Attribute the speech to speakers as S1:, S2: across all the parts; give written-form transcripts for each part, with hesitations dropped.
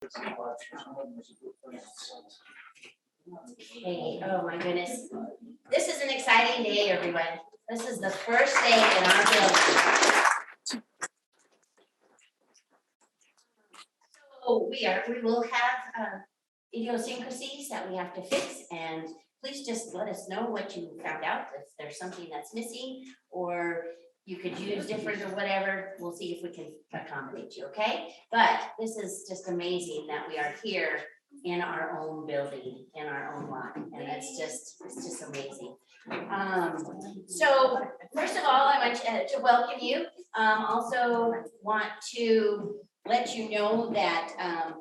S1: Hey, oh my goodness. This is an exciting day, everyone. This is the first day in our building. So we will have idiosyncrasies that we have to fix, and please just let us know what you found out. If there's something that's missing or you could use different or whatever, we'll see if we can accommodate you, okay? But this is just amazing that we are here in our own building, in our own lot, and it's just amazing. So first of all, I want to welcome you. Also want to let you know that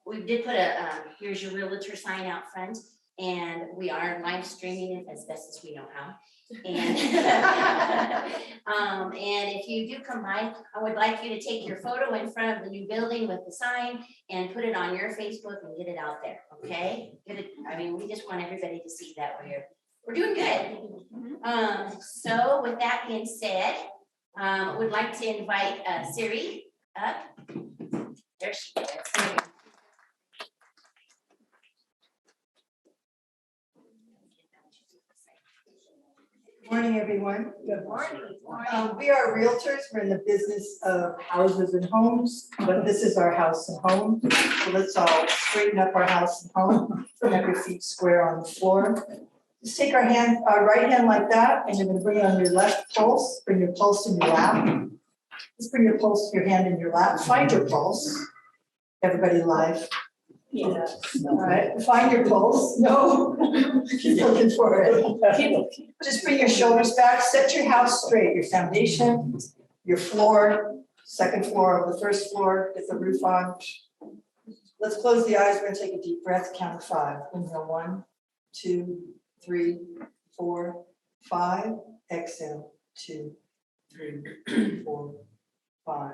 S1: we did put here's your realtor sign out front, and we are live streaming it as best as we know how. And and if you do come by, I would like you to take your photo in front of the new building with the sign and put it on your Facebook and get it out there, okay? I mean, we just want everybody to see that we're doing good. So with that being said, would like to invite Siri up. There she is.
S2: Good morning, everyone.
S1: Good morning.
S2: We are realtors. We're in the business of houses and homes, but this is our house and home. So let's all straighten up our house and home. Have your feet square on the floor. Just take our right hand like that, and you're going to bring it on your left pulse. Bring your pulse in your lap. Just bring your hand in your lap. Find your pulse. Everybody live. Yeah. All right. Find your pulse. No. Keep looking for it. Just bring your shoulders back. Set your house straight. Your foundation, your floor, second floor of the first floor. Get the roof on. Let's close the eyes. We're going to take a deep breath. Count to 5. Inhale 1, 2, 3, 4, 5. Exhale 2, 3, 4, 5.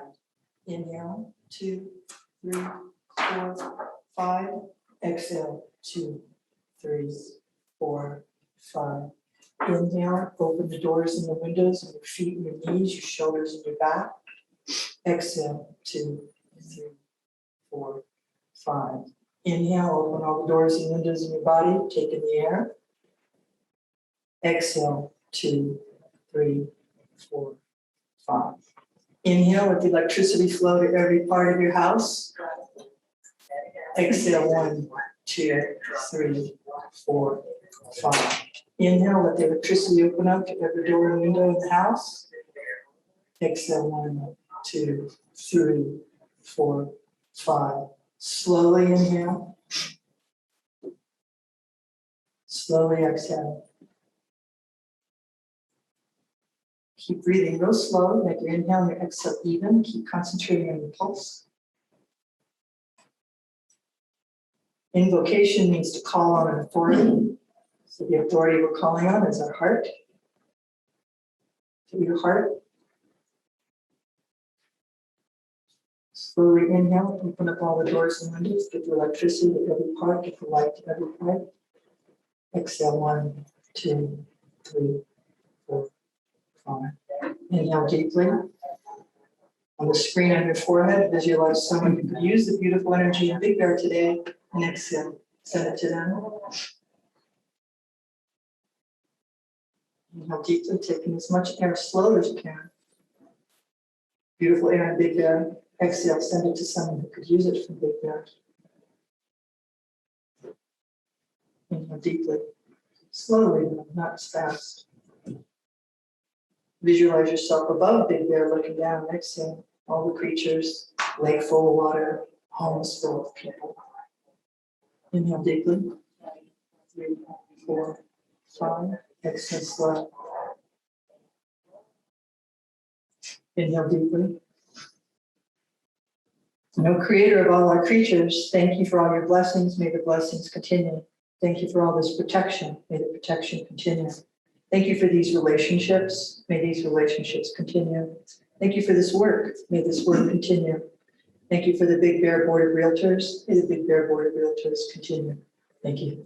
S2: Inhale 2, 3, 4, 5. Exhale 2, 3, 4, 5. Inhale, open the doors and the windows and your feet and your knees, your shoulders and your back. Exhale 2, 3, 4, 5. Inhale, open all the doors and windows in your body, take in the air. Exhale 2, 3, 4, 5. Inhale, let the electricity flow to every part of your house. Exhale 1, 2, 3, 4, 5. Inhale, let the electricity open up to every door and window in the house. Exhale 1, 2, 3, 4, 5. Slowly inhale. Slowly exhale. Keep breathing real slow. Make your inhale and your exhale even. Keep concentrating on your pulse. Invocation means to call on an authority. So the authority we're calling on is our heart. Feel your heart. Slowly inhale, open up all the doors and windows, get the electricity to every part, get the light to every part. Exhale 1, 2, 3, 4, 5. Inhale deeply. On the screen on your forehead, visualize someone who could use the beautiful energy in Big Bear today, and exhale, send it to them. Inhale deeply, taking as much air slow as you can. Beautiful air in Big Bear. Exhale, send it to someone who could use it from Big Bear. Inhale deeply. Slowly, not as fast. Visualize yourself above Big Bear, looking down. Exhale, all the creatures, lake full of water, homes full of people. Inhale deeply. 3, 4, 5. Exhale slow. Inhale deeply. No creator of all our creatures, thank you for all your blessings. May the blessings continue. Thank you for all this protection. May the protection continue. Thank you for these relationships. May these relationships continue. Thank you for this work. May this work continue. Thank you for the Big Bear Board of Realtors. May the Big Bear Board of Realtors continue. Thank you.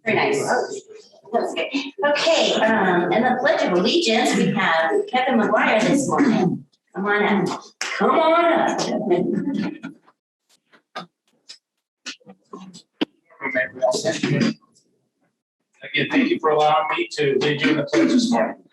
S1: Very nice. That's good. Okay, and the Pledge of Allegiance, we have Kevin McGuire this morning. Come on up. Come on up.
S3: Again, thank you for allowing me to lead you in the pledge this morning.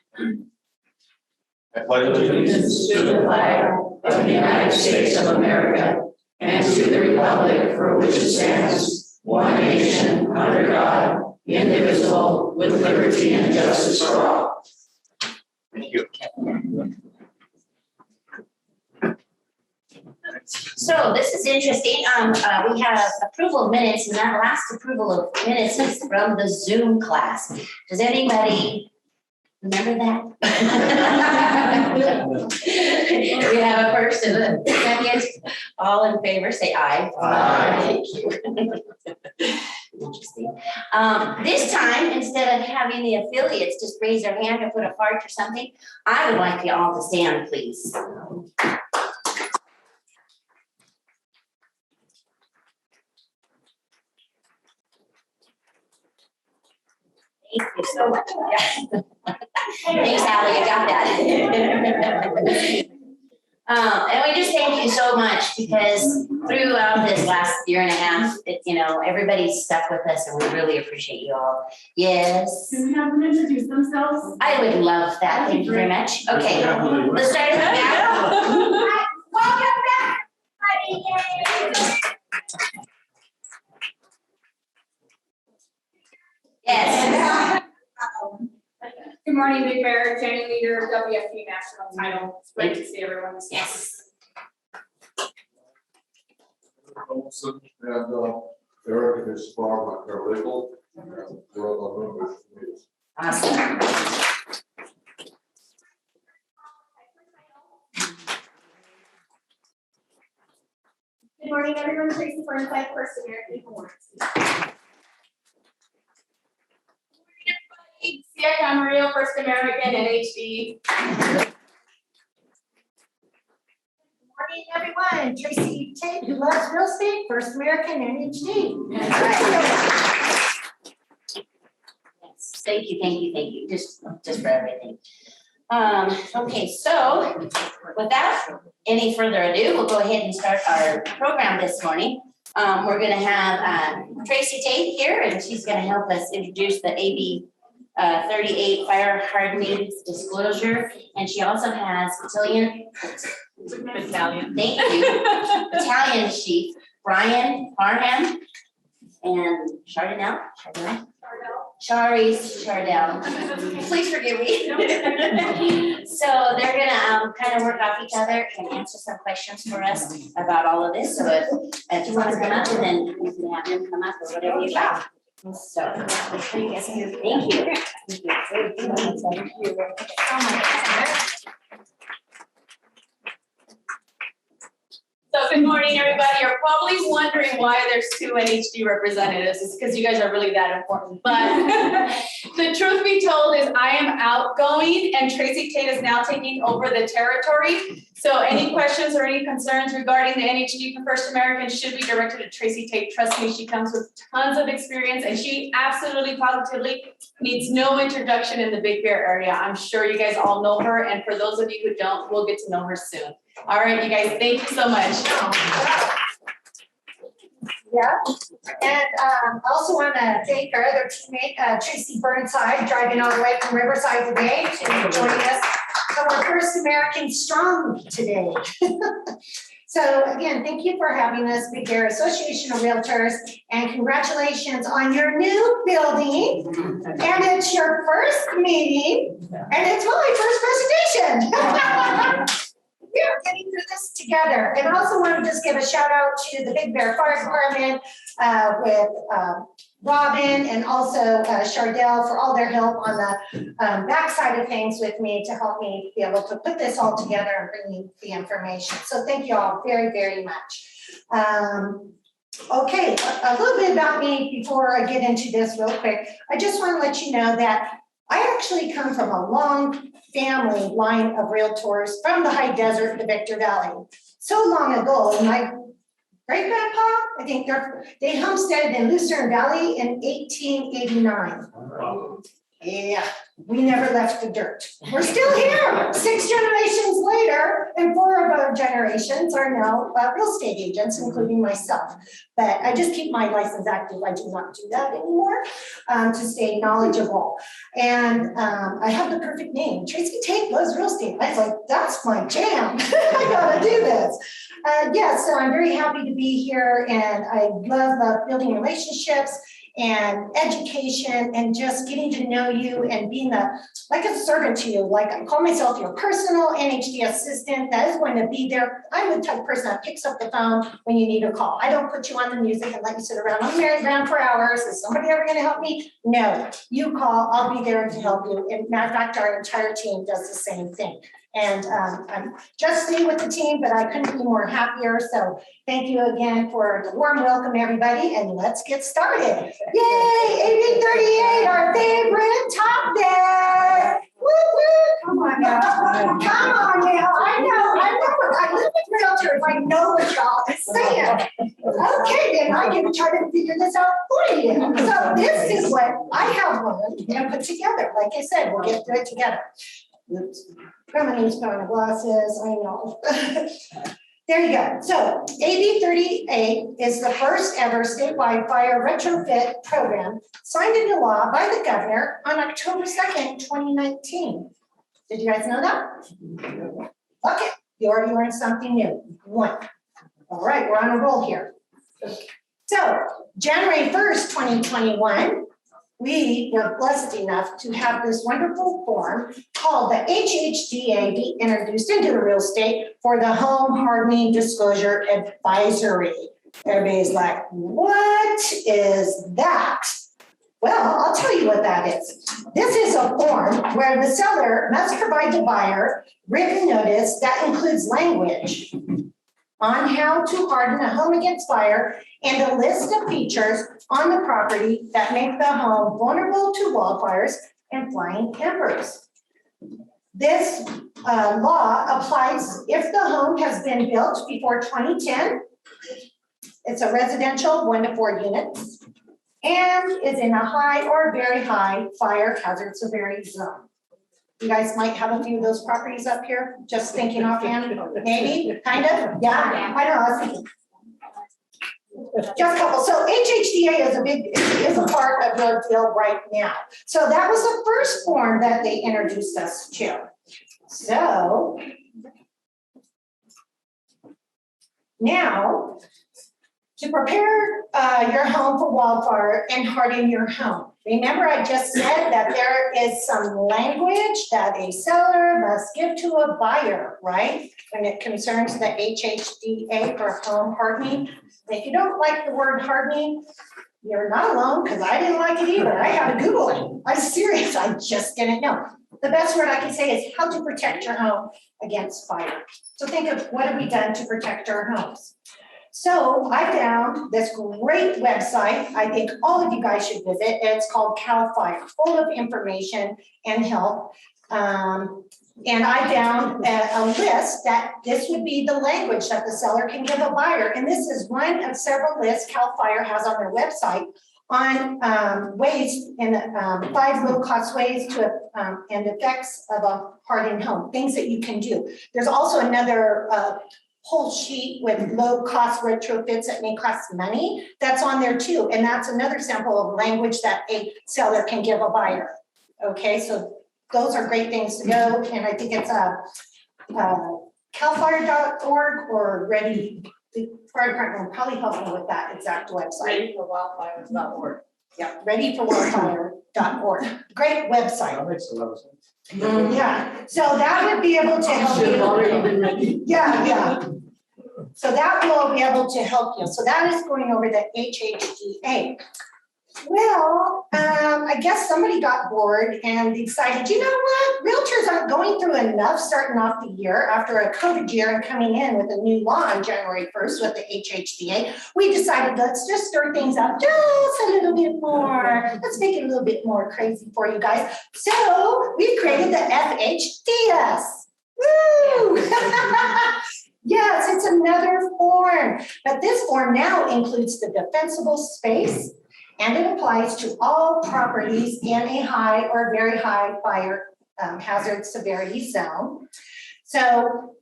S3: I pledge allegiance
S4: To the flag of the United States of America and to the republic for which it stands, one nation, under God, indivisible, with liberty and justice for all.
S3: Thank you.
S1: So this is interesting. We have approval of minutes, and that last approval of minutes is from the Zoom class. Does anybody remember that? We have a first and a second. All in favor, say aye.
S3: Aye.
S1: Thank you. Interesting. This time, instead of having the affiliates just raise their hand or put a heart or something, I would like you all to stand, please. Thank you so much. Thanks, Allie, you got that. And we just thank you so much because throughout this last year and a half, everybody's stuck with us and we really appreciate you all. Yes.
S5: Can we have them introduce themselves?
S1: I would love that. Thank you very much. Okay, let's start at the back. Welcome back, everybody. Yes.
S5: Good morning, Big Bear, training leader of WFP National Title. It's great to see everyone this morning.
S1: Yes.
S6: Olson and Eric and his farm, my paralegal, and we're all on members.
S1: Awesome.
S5: Good morning, everyone. Tracy Burnside, First American Awards. Sia Camarillo, First American, NHD.
S7: Morning, everyone. Tracy Tate, who loves real estate, First American NHD.
S1: Yes. Thank you. Just for everything. Okay, so without any further ado, we'll go ahead and start our program this morning. We're gonna have Tracy Tate here, and she's gonna help us introduce the AB 38 fire hardening disclosure, and she also has battalion. Thank you. Battalion Chief Brian Parham and Chardonnel. Chardell. Please forgive me. So they're gonna kind of work off each other and answer some questions for us about all of this. So if you want to come up, and then you can have them come up or whatever you got. So thank you.
S5: So good morning, everybody. You're probably wondering why there's two NHD representatives. It's because you guys are really that important. But the truth be told is I am outgoing and Tracy Tate is now taking over the territory. So any questions or any concerns regarding the NHD for First American should be directed to Tracy Tate. Trust me, she comes with tons of experience and she absolutely positively needs no introduction in the Big Bear area. I'm sure you guys all know her. And for those of you who don't, we'll get to know her soon. All right, you guys, thank you so much.
S7: Yeah, and also want to thank our other teammate, Tracy Burnside, driving all the way from Riverside today to join us. So we're First American Strong today. So again, thank you for having us, Big Bear Association of Realtors, and congratulations on your new building. And it's your first meeting, and it's my first presentation. We are getting through this together. And I also want to just give a shout out to the Big Bear Fire Department with Robin and also Chardell for all their help on the backside of things with me to help me be able to put this all together and bring you the information. So thank you all very, very much. Okay, a little bit about me before I get into this real quick. I just want to let you know that I actually come from a long family line of realtors from the high desert, the Victor Valley. So long ago, my great-grandpa, I think they homesteaded in Lucerne Valley in 1889. Yeah, we never left the dirt. We're still here, 6 generations later, and 4 of our generations are now real estate agents, including myself. But I just keep my license active. I do not do that anymore to stay knowledgeable. And I have the perfect name. Tracy Tate loves real estate. I was like, that's my jam. I gotta do this. Yes, so I'm very happy to be here, and I love building relationships and education and just getting to know you and being like a servant to you. Like I call myself your personal NHD assistant that is going to be there. I'm the type of person that picks up the phone when you need a call. I don't put you on the music and let you sit around on the merry-go-round for hours. Is somebody ever going to help me? No, you call, I'll be there to help you. And matter of fact, our entire team does the same thing. And I'm just new with the team, but I couldn't be more happier. So thank you again for the warm welcome, everybody, and let's get started. Yay, AB 38, our favorite topic. Woo woo! Come on now, come on now. I live with realtors. I know what y'all are saying. Okay, then I can try to figure this out for you. So this is what I have learned and put together. Like I said, we'll get through it together. Oops. Grandma needs pair of glasses, I know. There you go. So AB 38 is the first ever statewide fire retrofit program signed into law by the governor on October 2nd, 2019. Did you guys know that? Okay, you already learned something new. 1. All right, we're on a roll here. So January 1st, 2021, we were blessed enough to have this wonderful form called the HHDA be introduced into the real estate for the Home Hardening Disclosure Advisory. Everybody's like, what is that? Well, I'll tell you what that is. This is a form where the seller must provide the buyer written notice that includes language on how to harden a home against fire and a list of features on the property that make the home vulnerable to wildfires and flying embers. This law applies if the home has been built before 2010. It's a residential 1 to 4 units and is in a high or very high fire hazard severity zone. You guys might have a few of those properties up here, just thinking offhand, maybe, kind of, yeah, I know, I was thinking. Just a couple, so HHDA is a part of your deal right now. So that was the first form that they introduced us to. So now, to prepare your home for wildfire and harden your home. Remember I just said that there is some language that a seller must give to a buyer, right? When it concerns the HHDA for home hardening. If you don't like the word hardening, you're not alone because I didn't like it either. I had to Google it. I'm serious, I just didn't know. The best word I can say is how to protect your home against fire. So think of what have we done to protect our homes. So I found this great website. I think all of you guys should visit. It's called CAL FIRE, full of information and help. And I found a list that this would be the language that the seller can give a buyer. And this is one of several lists CAL FIRE has on their website on ways and 5 low-cost ways to and effects of a hardened home, things that you can do. There's also another whole sheet with low-cost retrofits that may cost money that's on there too. And that's another sample of language that a seller can give a buyer. Okay, so those are great things to go. And I think it's calfire.org or Ready. The fire department will probably help me with that exact website.
S5: ReadyForWildfires.org.
S7: Yeah, readyforwildfire.org. Great website.
S6: That makes a lot of sense.
S7: Yeah, so that would be able to help
S4: Should have
S7: you.
S4: already been ready.
S7: Yeah. So that will be able to help you. So that is going over the HHDA. Well, I guess somebody got bored and decided, you know what? Realtors aren't going through enough starting off the year after a COVID year and coming in with a new law on January 1st with the HHDA. We decided let's just stir things up just a little bit more. Let's make it a little bit more crazy for you guys. So we created the FHDS. Woo! Yes, it's another form, but this form now includes the defensible space, and it applies to all properties in a high or very high fire hazard severity zone. So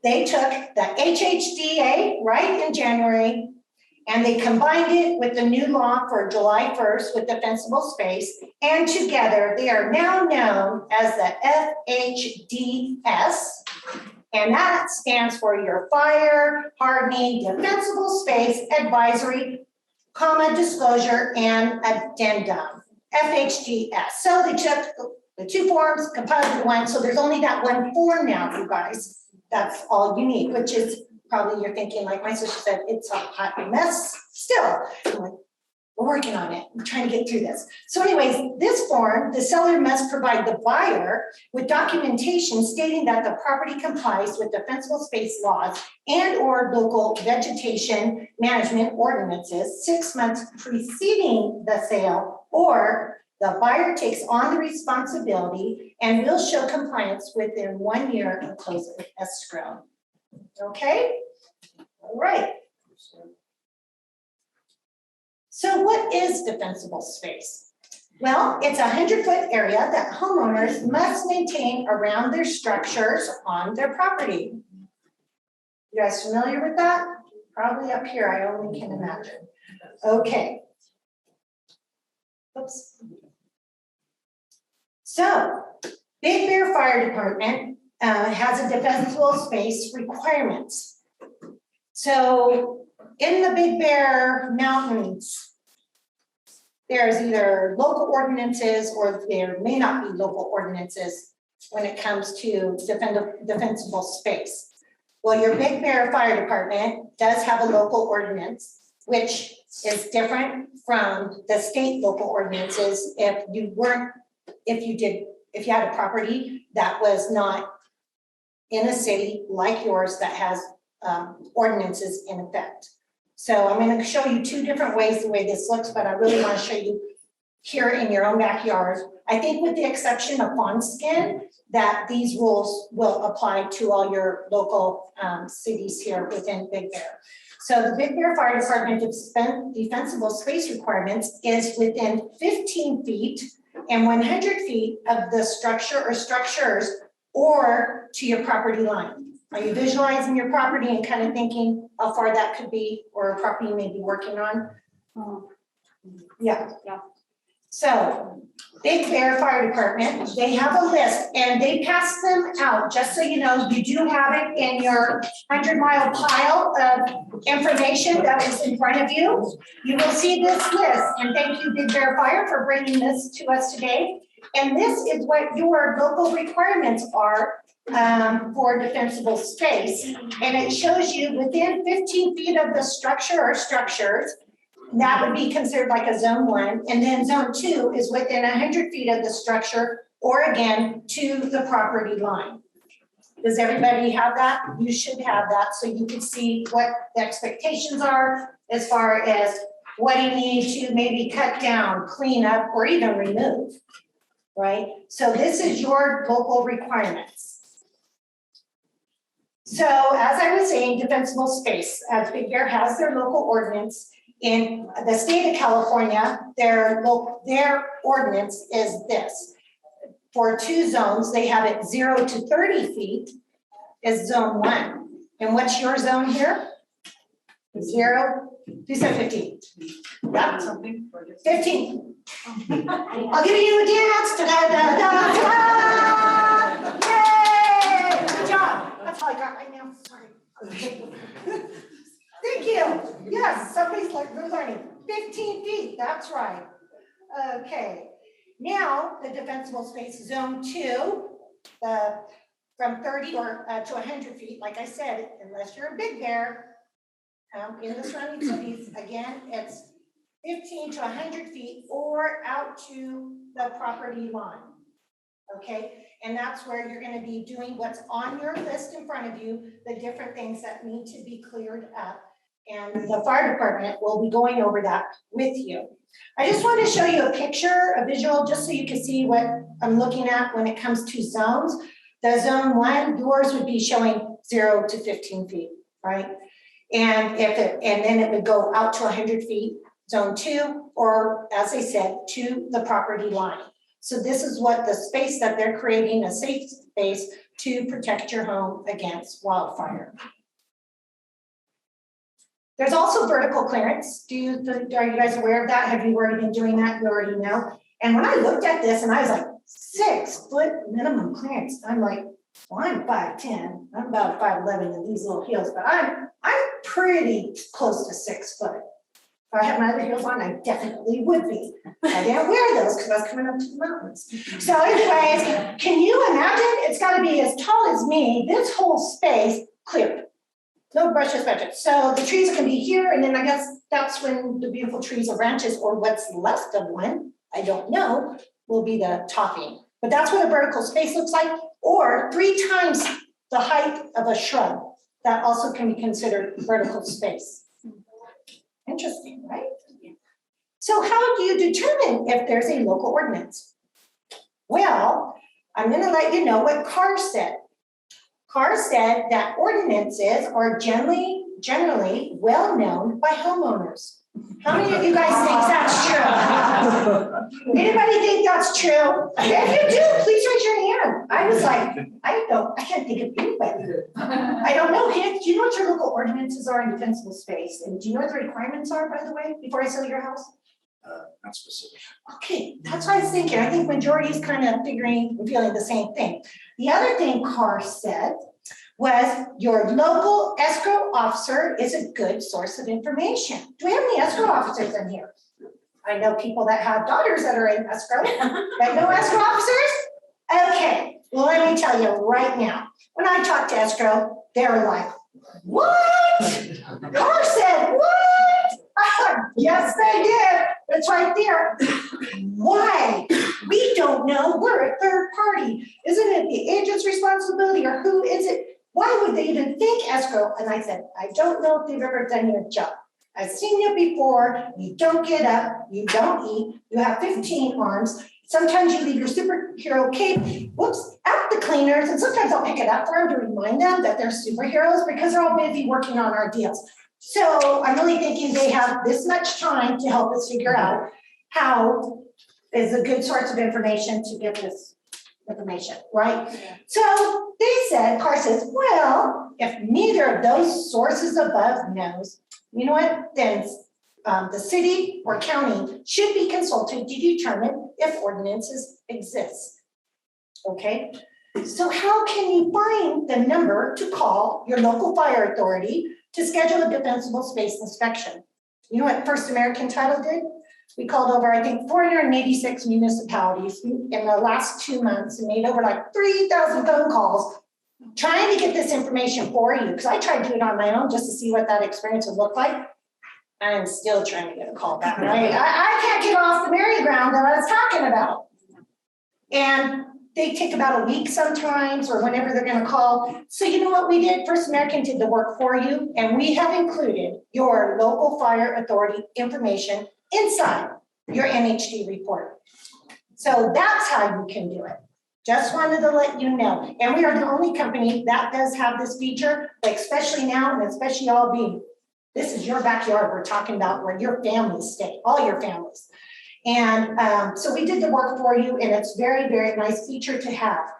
S7: they took the HHDA right in January, and they combined it with the new law for July 1st with defensible space, and together they are now known as the FHDS, and that stands for your Fire Hardening Defensible Space Advisory, Disclosure and Addendum, FHDS. So they took the two forms, compiled into one, so there's only that one form now, you guys. That's all you need, which is probably you're thinking, like my sister said, it's a hot mess still. I'm like, we're working on it. We're trying to get through this. So anyways, this form, the seller must provide the buyer with documentation stating that the property complies with defensible space laws and or local vegetation management ordinances 6 months preceding the sale, or the buyer takes on the responsibility and will show compliance within 1 year of close of escrow. Okay? All right. So what is defensible space? Well, it's a 100-foot area that homeowners must maintain around their structures on their property. You guys familiar with that? Probably up here, I only can imagine. Okay. Oops. So, Big Bear Fire Department has a defensible space requirements. So, in the Big Bear Mountains, there's either local ordinances or there may not be local ordinances when it comes to defensible space. Well, your Big Bear Fire Department does have a local ordinance, which is different from the state local ordinances if you had a property that was not in a city like yours that has ordinances in effect. So I'm going to show you two different ways the way this looks, but I really want to show you here in your own backyard. I think with the exception of fawn skin, that these rules will apply to all your local cities here within Big Bear. So the Big Bear Fire Department defensible space requirements is within 15 feet and 100 feet of the structure or structures or to your property line. Are you visualizing your property and kind of thinking how far that could be, or a property you may be working on? Yeah. So Big Bear Fire Department, they have a list and they pass them out, just so you know, you do have it in your 100-mile pile of information that is in front of you. You will see this list, and thank you Big Bear Fire for bringing this to us today. And this is what your local requirements are for defensible space. And it shows you within 15 feet of the structure or structures, that would be considered like a zone 1. And then zone 2 is within 100 feet of the structure or again to the property line. Does everybody have that? You should have that so you can see what the expectations are as far as what you need to maybe cut down, clean up, or even remove, right? So this is your local requirements. So as I was saying, defensible space, as Big Bear has their local ordinance. In the state of California, their ordinance is this. For 2 zones, they have it 0 to 30 feet is zone 1. And what's your zone here? 0, who said 15? Yep, 15. I'll give you a dance. Ta-da-da-da-da. Yay! Good job. That's all I got right now. Sorry. Thank you. Yes, somebody's like, we're learning. 15 feet, that's right. Okay. Now, the defensible space zone 2, from 30 or to 100 feet, like I said, unless you're a Big Bear, in the surrounding cities, again, it's 15 to 100 feet or out to the property line. Okay, and that's where you're going to be doing what's on your list in front of you, the different things that need to be cleared up. And the fire department will be going over that with you. I just want to show you a picture, a visual, just so you can see what I'm looking at when it comes to zones. The zone 1, yours would be showing 0 to 15 feet, right? And then it would go out to 100 feet, zone 2, or as I said, to the property line. So this is what the space that they're creating, a safe space to protect your home against wildfire. There's also vertical clearance. Are you guys aware of that? Have you already been doing that? You already know. And when I looked at this and I was like, 6 foot minimum clearance, I'm like, well, I'm 5'10", I'm about 5'11" in these little heels, but I'm pretty close to 6 foot. If I had my other heels on, I definitely would be. I didn't wear those because I was coming up to the mountains. So anyways, can you imagine? It's gotta be as tall as me, this whole space cleared. No brushes, so the trees can be here, and then I guess that's when the beautiful trees or branches, or what's left of one, I don't know, will be the topping. But that's what a vertical space looks like, or 3 times the height of a shrub. That also can be considered vertical space. Interesting, right? So how do you determine if there's a local ordinance? Well, I'm gonna let you know what Carr said. Carr said that ordinances are generally well-known by homeowners. How many of you guys think that's true? Anybody think that's true? If you do, please raise your hand. I was like, I can't think of anybody. I don't know. Do you know what your local ordinances are in defensible space? And do you know what the requirements are, by the way, before I sell your house?
S3: Not specific.
S7: Okay, that's what I was thinking. I think majority is kind of figuring and feeling the same thing. The other thing Carr said was your local escrow officer is a good source of information. Do we have any escrow officers in here? I know people that have daughters that are in escrow, but no escrow officers? Okay, well, let me tell you right now, when I talk to escrow, they're like, what? Carr said, what? Yes, they did. It's right there. Why? We don't know. We're a third party. Isn't it the agent's responsibility, or who is it? Why would they even think escrow? And I said, I don't know if they've ever done your job. I've seen you before. You don't get up. You don't eat. You have 15 arms. Sometimes you leave your superhero cape, whoops, at the cleaners. And sometimes I'll pick it up for them to remind them that they're superheroes because they're all busy working on our deals. So I'm really thinking they have this much time to help us figure out how is a good source of information to get this information, right? Yeah. So they said, Carr says, well, if neither of those sources above knows, you know what, then the city or county should be consulted to determine if ordinances exist, okay? So how can you find the number to call your local fire authority to schedule a defensible space inspection? You know what First American Title did? We called over, I think, 486 municipalities in the last 2 months and made over like 3,000 phone calls trying to get this information for you, because I tried to do it on my own just to see what that experience would look like. I'm still trying to get a call back, right? I can't get off the merry-go-round that I was talking about. And they take about a week sometimes, or whenever they're gonna call. So you know what we did? First American did the work for you, and we have included your local fire authority information inside your NHD report. So that's how you can do it. Just wanted to let you know. And we are the only company that does have this feature, like especially now, and especially all being, this is your backyard we're talking about, where your families stay, all your families. And so we did the work for you, and it's very, very nice feature to have.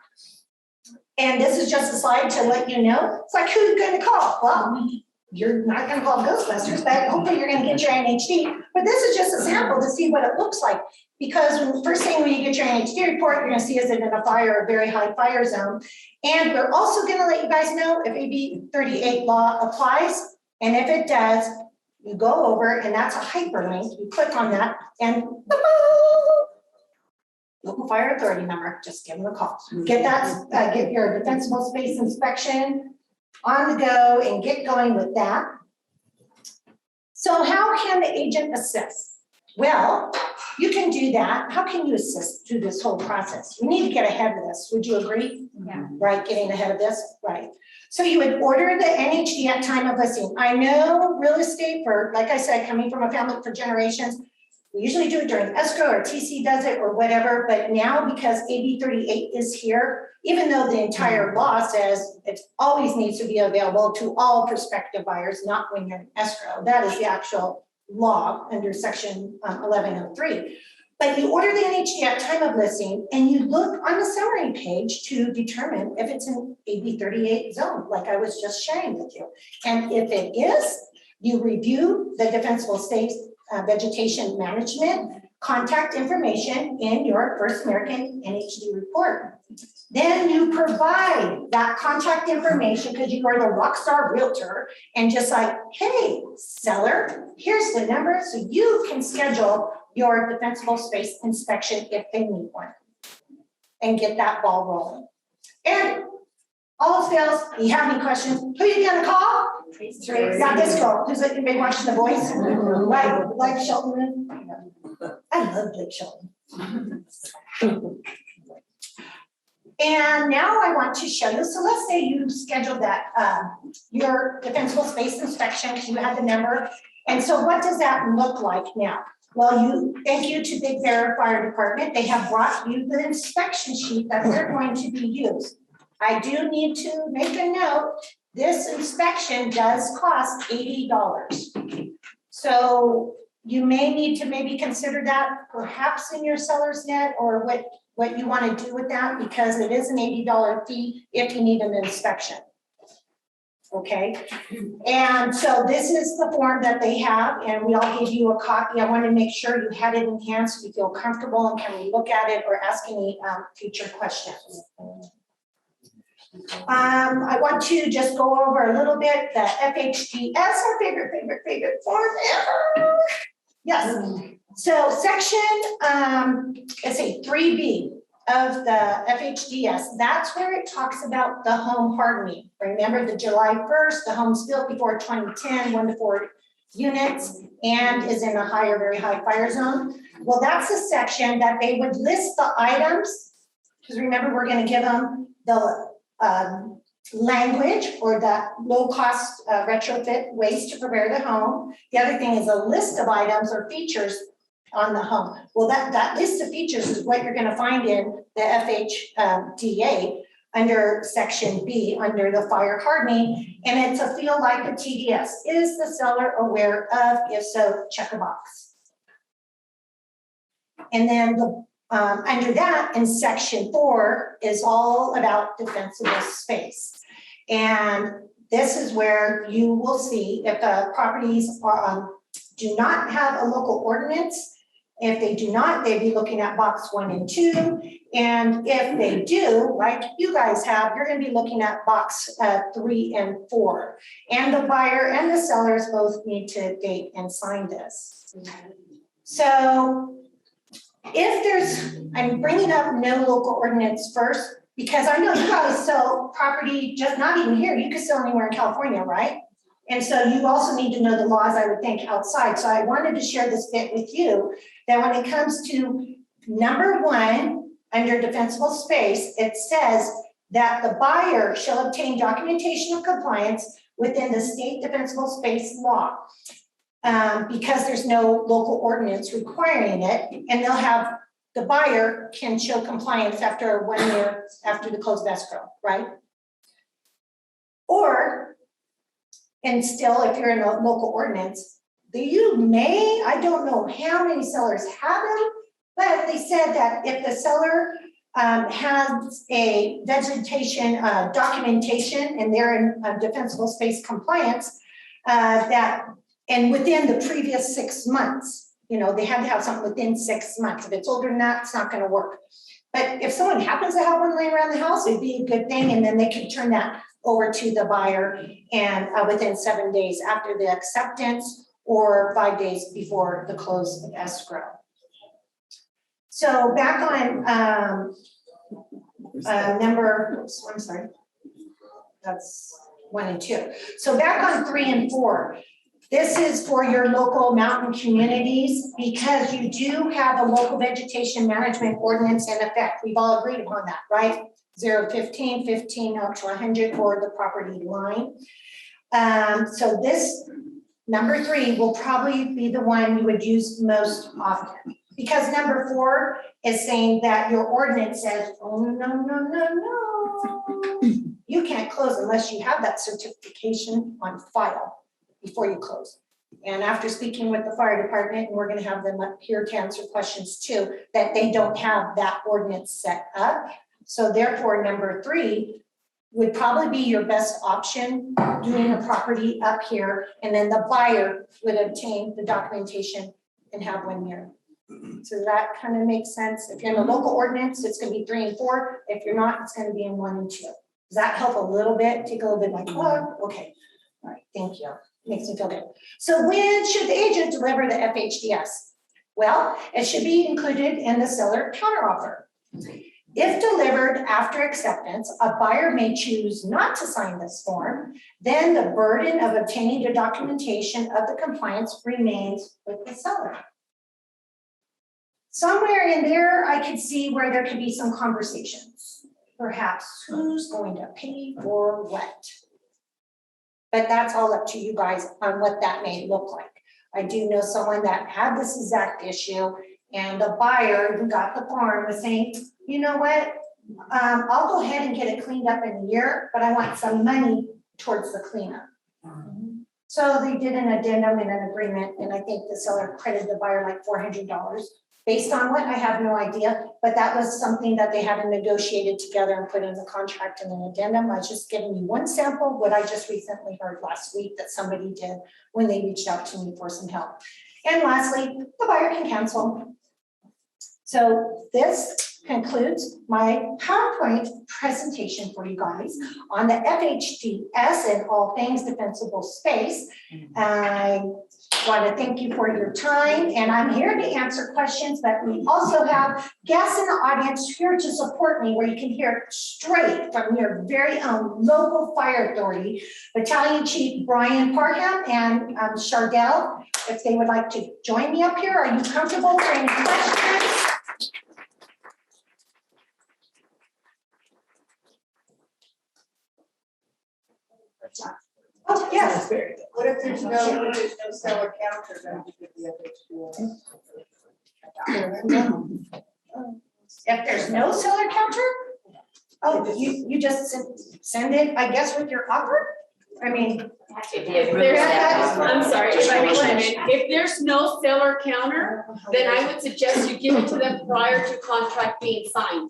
S7: And this is just a slide to let you know. It's like, who's gonna call? Well, you're not gonna call Ghostbusters, but hopefully you're gonna get your NHD. But this is just a sample to see what it looks like. Because when, first thing when you get your NHD report, you're gonna see is it in a fire, a very high fire zone. And we're also gonna let you guys know if AB 38 law applies. And if it does, you go over, and that's a hyperlink. You click on that, and local fire authority number, just give them a call. Get that, get your defensible space inspection on the go and get going with that. So how can the agent assist? Well, you can do that. How can you assist through this whole process? You need to get ahead of this. Would you agree? Yeah. Right, getting ahead of this, right. So you would order the NHD at time of listing. I know real estate, for, like I said, coming from a family for generations, We usually do it during escrow or TC does it or whatever, but now because AB 38 is here, even though the entire law says it always needs to be available to all prospective buyers, not when you're in escrow. That is the actual law under section 1103. But you order the NHD at time of listing and you look on the summary page to determine if it's an AB 38 zone, like I was just sharing with you. And if it is, you review the defensible space vegetation management contact information in your First American NHD report. Then you provide that contact information because you are the rockstar realtor and just like, hey, seller, here's the number so you can schedule your defensible space inspection if they need one and get that ball rolling. And all else fails, you have any questions, who you gonna call? Not this girl, who's like, been watching The Voice, like Shelton. I love Blake Shelton. And now I want to show you, so let's say you scheduled that, your defensible space inspection, you had the number. And so what does that look like now? Well, thank you to Big Bear Fire Department. They have brought you the inspection sheet that they're going to be used. I do need to make a note, this inspection does cost $80. So you may need to maybe consider that perhaps in your seller's net or what you want to do with that because it is an $80 fee if you need an inspection. Okay, and so this is the form that they have and we all give you a copy. I want to make sure you had it in hand so you feel comfortable and can we look at it or ask any future questions. I want to just go over a little bit the FHDS, our favorite form ever. Yes, so section, let's say 3B of the FHDS, that's where it talks about the home hardening. Remember the July 1st, the home's built before 2010, 1 to 4 units, and is in a higher, very high fire zone. Well, that's a section that they would list the items, because remember we're gonna give them the language or the low-cost retrofit ways to prepare the home. The other thing is a list of items or features on the home. Well, that list of features is what you're going to find in the FHDA under section B, under the fire hardening, and it's a feel like a TDS. Is the seller aware of? If so, check a box. And then the under that in section 4 is all about defensible space. And this is where you will see if the properties are, do not have a local ordinance. If they do not, they'd be looking at box 1 and 2. And if they do, like you guys have, you're going to be looking at box 3 and 4. And the buyer and the sellers both need to date and sign this. So if there's, I'm bringing up no local ordinance first, because I know you guys sell property, just not even here, you could sell anywhere in California, right? And so you also need to know the laws, I would think, outside. So I wanted to share this bit with you, that when it comes to number 1, under defensible space, it says that the buyer shall obtain documentation of compliance within the state defensible space law. Because there's no local ordinance requiring it, and they'll have, the buyer can show compliance after 1 year after the close of escrow, right? Or, and still, if you're in a local ordinance, you may, I don't know how many sellers have them, but they said that if the seller has a vegetation documentation and they're in a defensible space compliance, and within the previous 6 months, you know, they had to have something within 6 months. If it's older than that, it's not going to work. But if someone happens to have one laying around the house, it'd be a good thing. And then they can turn that over to the buyer and within 7 days after the acceptance or 5 days before the close of escrow. So back on I'm sorry, that's 1 and 2. So back on 3 and 4. This is for your local mountain communities because you do have a local vegetation management ordinance in effect. We've all agreed upon that, right? 0 to 15, 15 up to 100 for the property line. So this number 3 will probably be the one you would use most often. Because number 4 is saying that your ordinance says, oh, no. You can't close unless you have that certification on file before you close. And after speaking with the fire department, and we're gonna have them up here to answer questions too, that they don't have that ordinance set up. So therefore, number 3 would probably be your best option, doing a property up here, and then the buyer would obtain the documentation and have 1 year. So that kind of makes sense. If you're in the local ordinance, it's gonna be 3 and 4. If you're not, it's gonna be in 1 and 2. Does that help a little bit? Take a little bit like, oh, okay. All right, thank you. Makes me feel good. So when should the agent deliver the FHDS? Well, it should be included in the seller counteroffer. If delivered after acceptance, a buyer may choose not to sign this form, then the burden of obtaining the documentation of the compliance remains with the seller. Somewhere in there, I could see where there could be some conversations. Perhaps who's going to pay for what? But that's all up to you guys on what that may look like. I do know someone that had this exact issue, and the buyer who got the form was saying, you know what? I'll go ahead and get it cleaned up in a year, but I want some money towards the cleanup. So they did an addendum and an agreement, and I think the seller credited the buyer like $400. Based on what, I have no idea, but that was something that they hadn't negotiated together and put in the contract and an addendum. I was just giving you one sample, what I just recently heard last week that somebody did when they reached out to me for some help. And lastly, the buyer can cancel. So this concludes my PowerPoint presentation for you guys on the FHDS and all things defensible space. I want to thank you for your time, and I'm here to answer questions, but we also have guests in the audience here to support me, where you can hear straight from your very own local fire authority, Battalion Chief Brian Parham and Chardell, if they would like to join me up here. Are you comfortable for any questions? Oh, yes.
S2: What if there's no seller counter, then you get the FHDS?
S7: If there's no seller counter, oh, you just send it, I guess, with your offer? I mean.
S5: I'm sorry, if I may chime in. If there's no seller counter, then I would suggest you give it to them prior to contract being signed.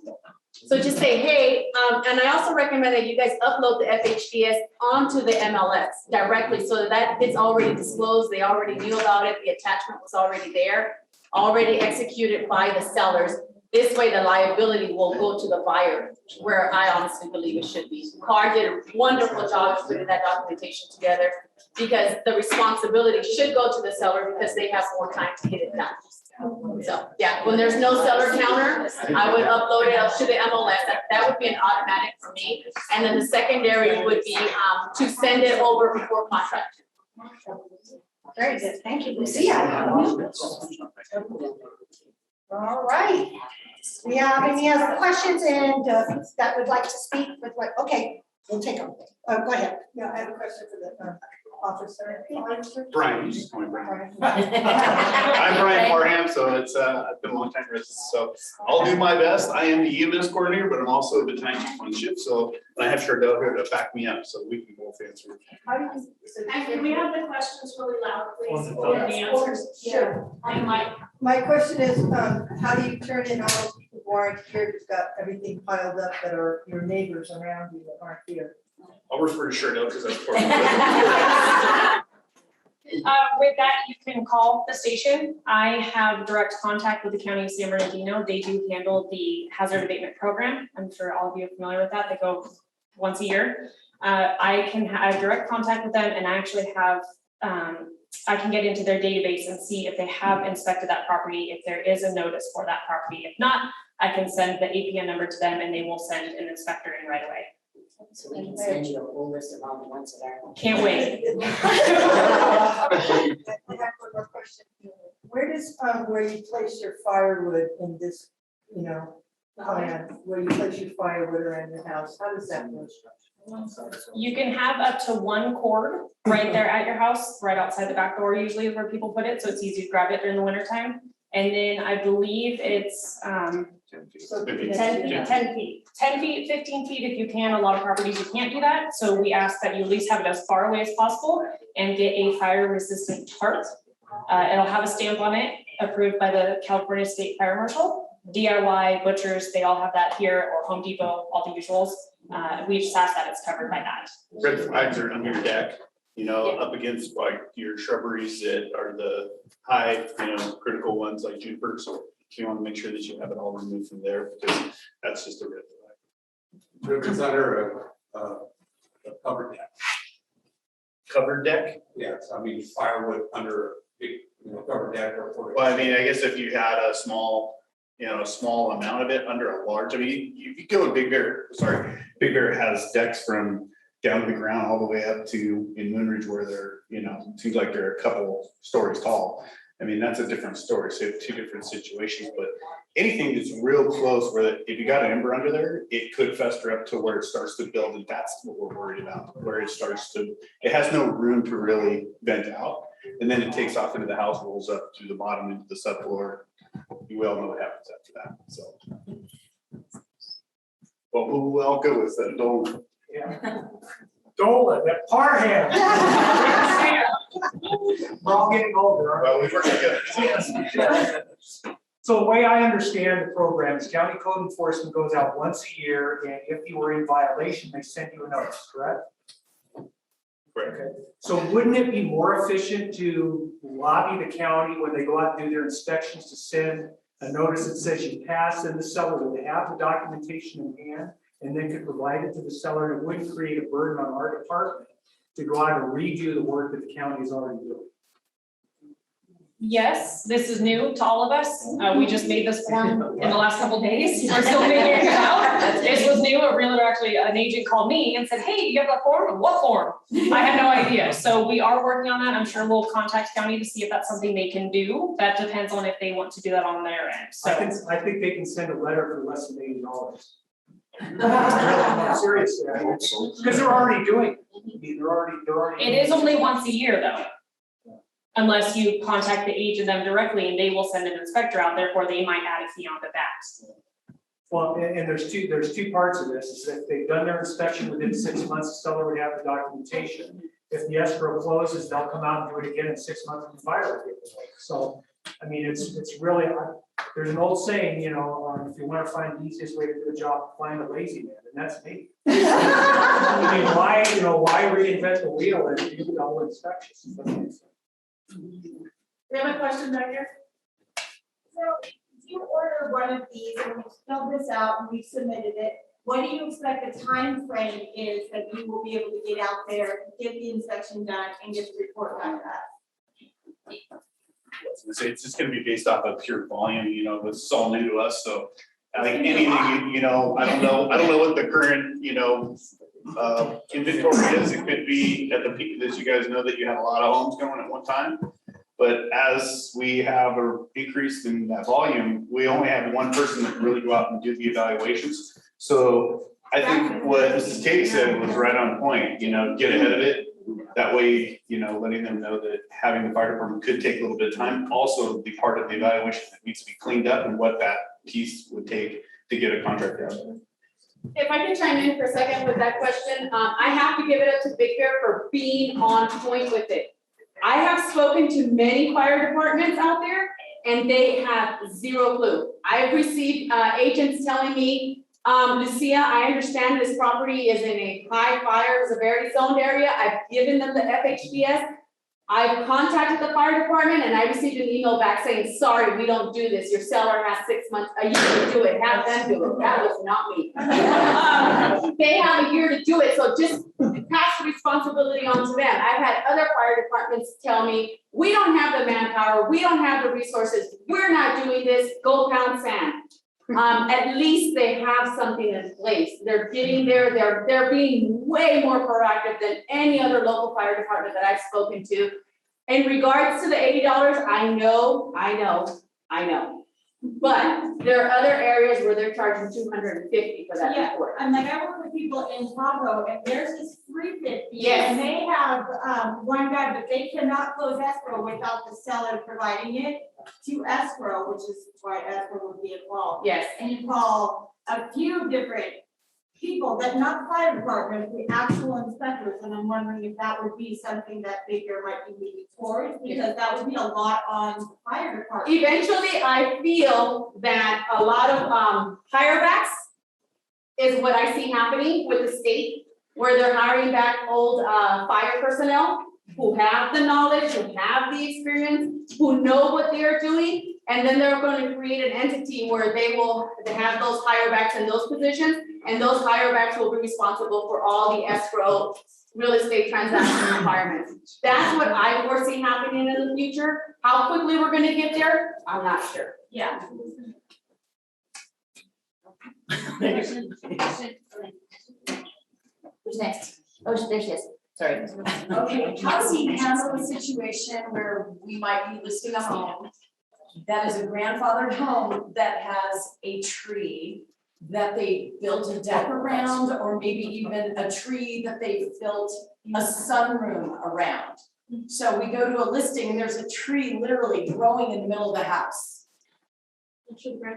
S5: So just say, hey, and I also recommend that you guys upload the FHDS onto the MLS directly, so that it's already disclosed, they already knew about it, the attachment was already there, already executed by the sellers. This way the liability will go to the buyer, where I honestly believe it should be. CAR did a wonderful job of putting that documentation together, because the responsibility should go to the seller because they have more time to get it done. So yeah, when there's no seller counter, I would upload it up to the MLS. That would be an automatic for me. And then the secondary would be to send it over before contract.
S7: Very good, thank you, Lucia. All right. We have any other questions and that would like to speak with what? Okay, we'll take them. Go ahead.
S2: Yeah, I have a question for the officer.
S3: Brian, you just call me Brian. I'm Brian Parham, so it's I've been a long time resident, so I'll do my best. I am the EMS coordinator, but I'm also a battalion chief on shift, so I have Chardell here to back me up, so we can both answer.
S5: And can we have the questions really loud, please?
S2: Or the
S5: answers.
S2: Sure.
S5: And Mike.
S2: My question is, how do you turn in all those people who aren't here, who've got everything piled up that are your neighbors around you that aren't here?
S3: I'll refer to Chardell because that's part of
S8: With that, you can call the station. I have direct contact with the County of San Bernardino. They do handle the hazard abatement program. I'm sure all of you are familiar with that. They go once a year. I can have direct contact with them, and I actually have, I can get into their database and see if they have inspected that property, if there is a notice for that property. If not, I can send the APN number to them and they will send an inspector in right away.
S1: So we can send you a whole list of all the ones that are.
S8: Can't wait.
S2: I have one more question. Where does, where you place your firewood in this, plan where you place your fire water in your house, how does that work?
S8: You can have up to one cord right there at your house, right outside the back door usually is where people put it, so it's easy to grab it during the winter time. And then I believe it's
S1: 10 feet.
S8: 10 feet, 15 feet if you can. A lot of properties you can't do that, so we ask that you at least have it as far away as possible and get a fire resistant tarp. It'll have a stamp on it approved by the California State Fire Marshal. DIY, butchers, they all have that here, or Home Depot, all the usuals. We just ask that it's covered by that.
S3: Red flags are under your deck, you know, up against like your shrubberies that are the high, you know, critical ones like juniper. So you want to make sure that you have it all removed from there, because that's just a red flag.
S6: If it's under a covered deck.
S3: Covered deck?
S6: Yes, I mean firewood under a big, covered deck or.
S3: Well, I mean, I guess if you had a small, you know, a small amount of it under a large, I mean, you go with Big Bear, Big Bear has decks from down to the ground all the way up to in Moonridge where they're, you know, seems like they're a couple stories tall. I mean, that's a different story. So you have two different situations, but anything that's real close where if you got an ember under there, it could fester up to where it starts to build, and that's what we're worried about, where it starts to, it has no room to really vent out. And then it takes off into the house, rolls up to the bottom into the subfloor. You all know what happens after that, so. Well, I'll go with that, don't.
S9: Yeah. Dolan, that Parham. We're all getting older, aren't we?
S3: Well, we work together.
S9: So the way I understand the program is county code enforcement goes out once a year, and if you were in violation, they send you a notice, correct?
S3: Correct.
S9: Okay. So wouldn't it be more efficient to lobby the county when they go out and do their inspections to send a notice that says you passed in the seller, that they have the documentation in hand, and then could provide it to the seller, and it wouldn't create a burden on our department to go out and redo the work that the county is already doing?
S8: Yes, this is new to all of us. We just made this form in the last couple of days. We're still figuring it out. This was new. A realtor, actually, an agent called me and said, hey, you have that form? What form? I had no idea. So we are working on that. I'm sure we'll contact county to see if that's something they can do. That depends on if they want to do that on their end. So
S9: I think they can send a letter for less than $80. I'm serious, because they're already doing it. They're already.
S8: it is only once a year though. Unless you contact the agent them directly and they will send an inspector out, therefore they might add a fee onto that.
S9: Well, and there's two parts of this, is that if they've done their inspection within 6 months, the seller would have the documentation. If the escrow closes, they'll come out and do it again in 6 months and file it. So, I mean, it's really, there's an old saying, you know, if you want to find the easiest way to do a job, find a lazy man, and that's me. I mean, why reinvent the wheel and do double inspections?
S10: We have a question back here. So if you order one of these and we fill this out and we submitted it, what do you expect the time frame is that you will be able to get out there, get the inspection done, and get the report back to us?
S3: I was gonna say, it's just gonna be based off of pure volume, you know, this is all new to us, so I think anything, you know, I don't know what the current, you know, inventory is. It could be at the peak, as you guys know, that you have a lot of homes going at one time. But as we have a increase in that volume, we only have one person that can really go out and do the evaluations. So I think what Mrs. Katie said was right on point, you know, get ahead of it. That way, you know, letting them know that having the fire department could take a little bit of time. Also, be part of the evaluation that needs to be cleaned up and what that piece would take to get a contractor out there.
S5: If I can chime in for a second with that question, I have to give it up to Big Bear for being on point with it. I have spoken to many fire departments out there and they have zero clue. I've received agents telling me, Lucia, I understand this property is in a high fire severity zoned area. I've given them the FHPS. I've contacted the fire department and I received an email back saying, sorry, we don't do this. Your seller has 6 months, a year to do it. Have them do it. That was not me. They have a year to do it. So just pass the responsibility on to them. I've had other fire departments tell me, we don't have the manpower. We don't have the resources. We're not doing this. Go pound sand. At least they have something in place. They're getting there. They're being way more proactive than any other local fire department that I've spoken to. In regards to the $80, I know. But there are other areas where they're charging $250 for that
S10: Yeah.
S5: report.
S10: I'm like, I work with people in Tahoe and theirs is $350.
S5: Yes.
S10: And they have, one guy, but they cannot close escrow without the seller providing it to escrow, which is why escrow would be involved.
S5: Yes.
S10: And you call a few different people, that not the fire department, the actual inspectors, and I'm wondering if that would be something that Baker might be moving towards, because that would be a lot on the fire department.
S5: Eventually, I feel that a lot of hirebacks is what I see happening with the state, where they're hiring back old fire personnel who have the knowledge, who have the experience, who know what they're doing, and then they're going to create an entity where they have those hirebacks in those positions, and those hirebacks will be responsible for all the escrow real estate transaction requirements. That's what I foresee happening in the future. How quickly we're going to get there, I'm not sure.
S10: Yeah.
S1: Who's next? Oh, there she is. Sorry.
S11: Okay, how do you handle a situation where we might be listing a home that is a grandfathered home that has a tree that they built a deck around, or maybe even a tree that they built a sunroom around? So we go to a listing and there's a tree literally growing in the middle of the house.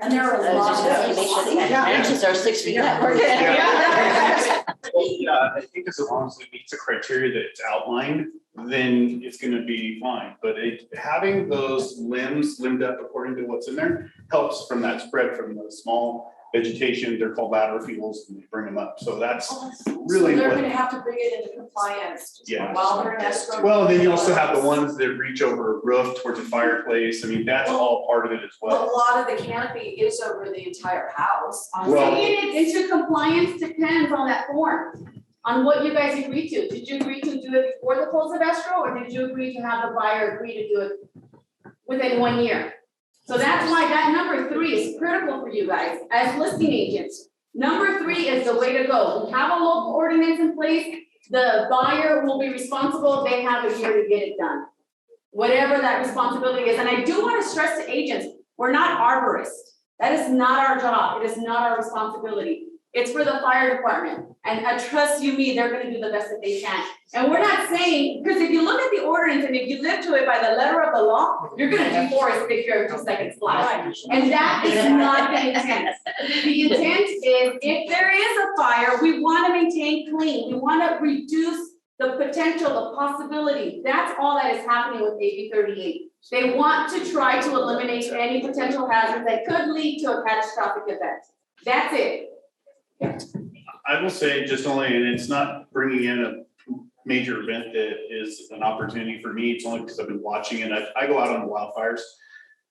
S11: And there are a lot of those.
S1: Make sure they have branches are 6 feet up.
S3: Well, yeah, I think as long as it meets the criteria that it's outlined, then it's gonna be fine. But having those limbed up according to what's in there helps from that spread from the small vegetation. They're called ladder fields, and they bring them up. So that's really
S11: So they're
S3: what.
S11: gonna have to bring it into compliance
S3: Yeah.
S11: while they're in escrow.
S3: Well, then you also have the ones that reach over a roof towards a fireplace. I mean, that's all part of it as
S11: Well,
S3: well.
S11: a lot of the canopy is over the entire house.
S3: Well-
S5: Bringing it into compliance depends on that form, on what you guys agreed to. Did you agree to do it before the close of escrow, or did you agree to have the buyer agree to do it within 1 year? So that's why that number 3 is critical for you guys as listing agents. Number 3 is the way to go. We have a local ordinance in place. The buyer will be responsible. They have a year to get it done. Whatever that responsibility is. And I do want to stress to agents, we're not arborists. That is not our job. It is not our responsibility. It's for the fire department. And trust you me, they're gonna do the best that they can. And we're not saying, because if you look at the ordinance and if you live to it by the letter of the law, you're gonna deforest picture of 2 seconds flat. And that is not the intent. The intent is if there is a fire, we wanna maintain clean. We wanna reduce the potential, the possibility. That's all that is happening with AB 38. They want to try to eliminate any potential hazards that could lead to a catastrophic event. That's it.
S3: I will say just only, and it's not bringing in a major event that is an opportunity for me, it's only because I've been watching it, I go out on the wildfires,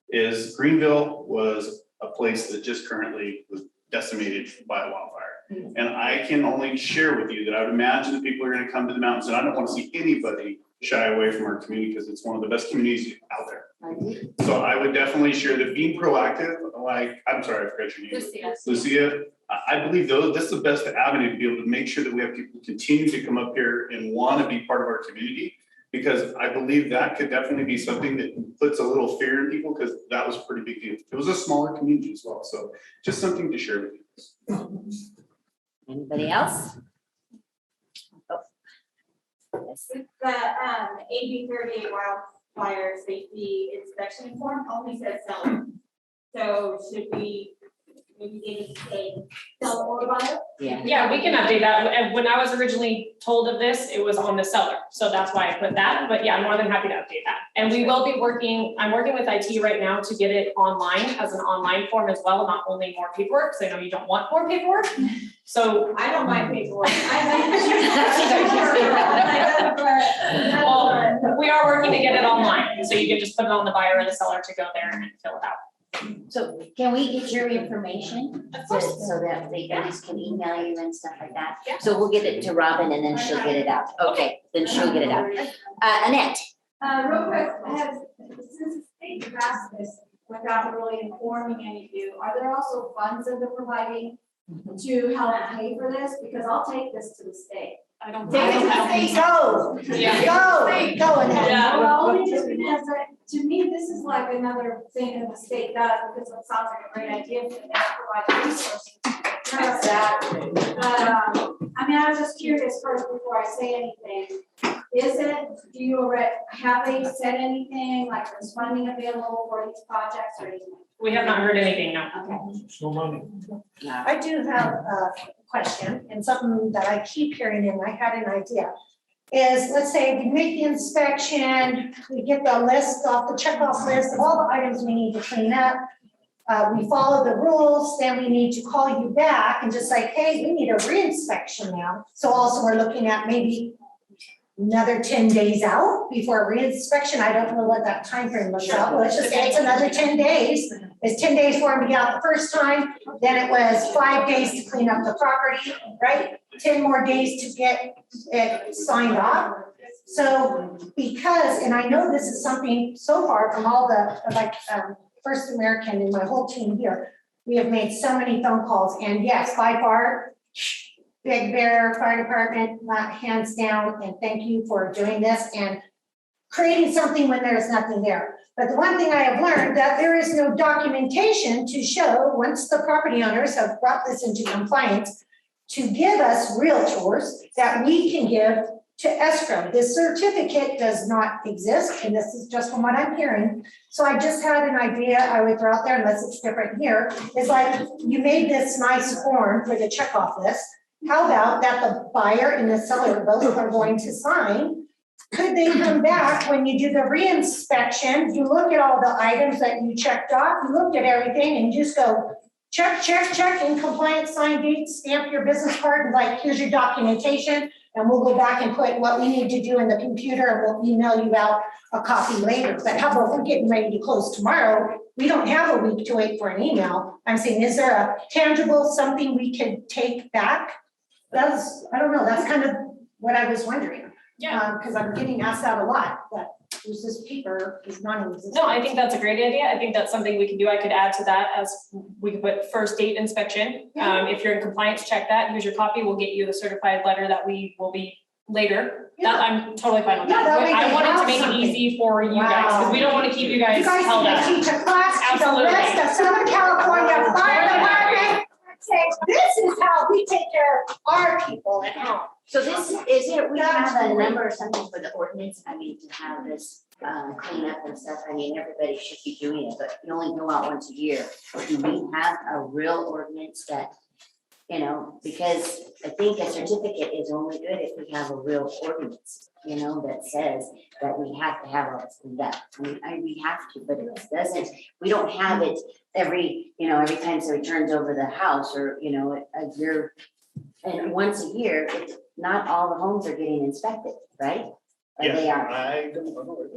S3: is Greenville was a place that just currently was decimated by a wildfire. And I can only share with you that I would imagine that people are gonna come to the mountains, and I don't wanna see anybody shy away from our community, because it's one of the best communities out there. So I would definitely share that being proactive, like, I'm sorry, I forgot your name. Lucia, I believe this is the best avenue to be able to make sure that we have people continue to come up here and want to be part of our community. Because I believe that could definitely be something that puts a little fear in people, because that was a pretty big deal. It was a smaller community as well, so just something to share with you.
S1: Anybody else? Oh. Yes.
S10: With the AB 38 wildfire safety inspection form only says seller. So should we maybe they need to say seller or buyer?
S8: Yeah, we can update that. And when I was originally told of this, it was on the seller. So that's why I put that. But yeah, I'm more than happy to update that. And we will be working, I'm working with IT right now to get it online as an online form as well, not only more paperwork, because I know you don't want more paperwork. So
S10: I don't mind paperwork.
S8: well, we are working to get it online. So you can just put it on the buyer or the seller to go there and fill it out.
S1: So can we get your information?
S8: Of course.
S1: So that they guys can email you and stuff like that?
S8: Yeah.
S1: So we'll get it to Robin and then she'll get it out. Okay, then she'll get it out. Annette?
S10: Real quick, since the state passed this without really informing any of you, are there also funds that they're providing to help pay for this? Because I'll take this to the state.
S8: I don't.
S2: Take it to the state, go,
S8: Yeah.
S2: go, go, Annette.
S8: Yeah.
S10: Well, only just because to me, this is like another thing that the state does, because it sounds like a great idea for them to provide resources.
S11: Exactly.
S10: I mean, I was just curious first before I say anything. Do you already, have they said anything, like there's funding available for these projects or anything?
S8: We have not heard anything, no.
S10: Okay.
S9: So money.
S7: I do have a question and something that I keep hearing and I had an idea. Is, let's say we make the inspection, we get the list off, the checkoff list of all the items we need to clean up. We follow the rules, then we need to call you back and just like, hey, we need a re-inspection now. So also we're looking at maybe another 10 days out before a re-inspection. I don't know what that time frame looks like. Well, let's just say it's another 10 days. It's 10 days for him to get out the first time. Then it was 5 days to clean up the property, right? 10 more days to get it signed off. So because, and I know this is something so far from all the, like, First American and my whole team here, we have made so many phone calls, and yes, by far, Big Bear Fire Department, hands down, and thank you for doing this and creating something when there's nothing there. But the one thing I have learned that there is no documentation to show, once the property owners have brought this into compliance, to give us realtors that we can give to escrow. This certificate does not exist, and this is just from what I'm hearing. So I just had an idea I would throw out there, unless it's different here, is like, you made this nice form for the checkoff list. How about that the buyer and the seller both are going to sign? Could they come back when you do the re-inspection, you look at all the items that you checked off, you looked at everything and just go, check, check, check, in compliance, sign date, stamp your business card, and like, here's your documentation, and we'll go back and put what we need to do in the computer, and we'll email you out a copy later. But how about we're getting ready to close tomorrow? We don't have a week to wait for an email. I'm saying, is there a tangible something we could take back? That's, I don't know, that's kind of what I was wondering.
S8: Yeah.
S7: Because I'm getting asked that a lot, that there's this paper is non-existent.
S8: No, I think that's a great idea. I think that's something we can do. I could add to that as we could put first date inspection. If you're in compliance, check that. Here's your copy. We'll get you the certified letter that we will be later. That, I'm totally fine with that. I wanted to make it easy for you guys, because we don't want to keep you guys held up.
S7: You guys teach a class to the
S8: Absolutely.
S7: rest of Southern California Fire Department. Say, this is how we take care of our people at home.
S1: So this, is it, we have a number or something for the ordinance, I mean, to have this cleanup and stuff, I mean, everybody should be doing it, but you only go out once a year. Do we have a real ordinance that, you know, because I think a certificate is only good if we have a real ordinance, you know, that says that we have to have all this cleaned up. I mean, we have to, but it doesn't, we don't have it every time somebody turns over the house, or, you know, a year. And once a year, it's not all the homes are getting inspected, right? Or they are.
S3: I don't know.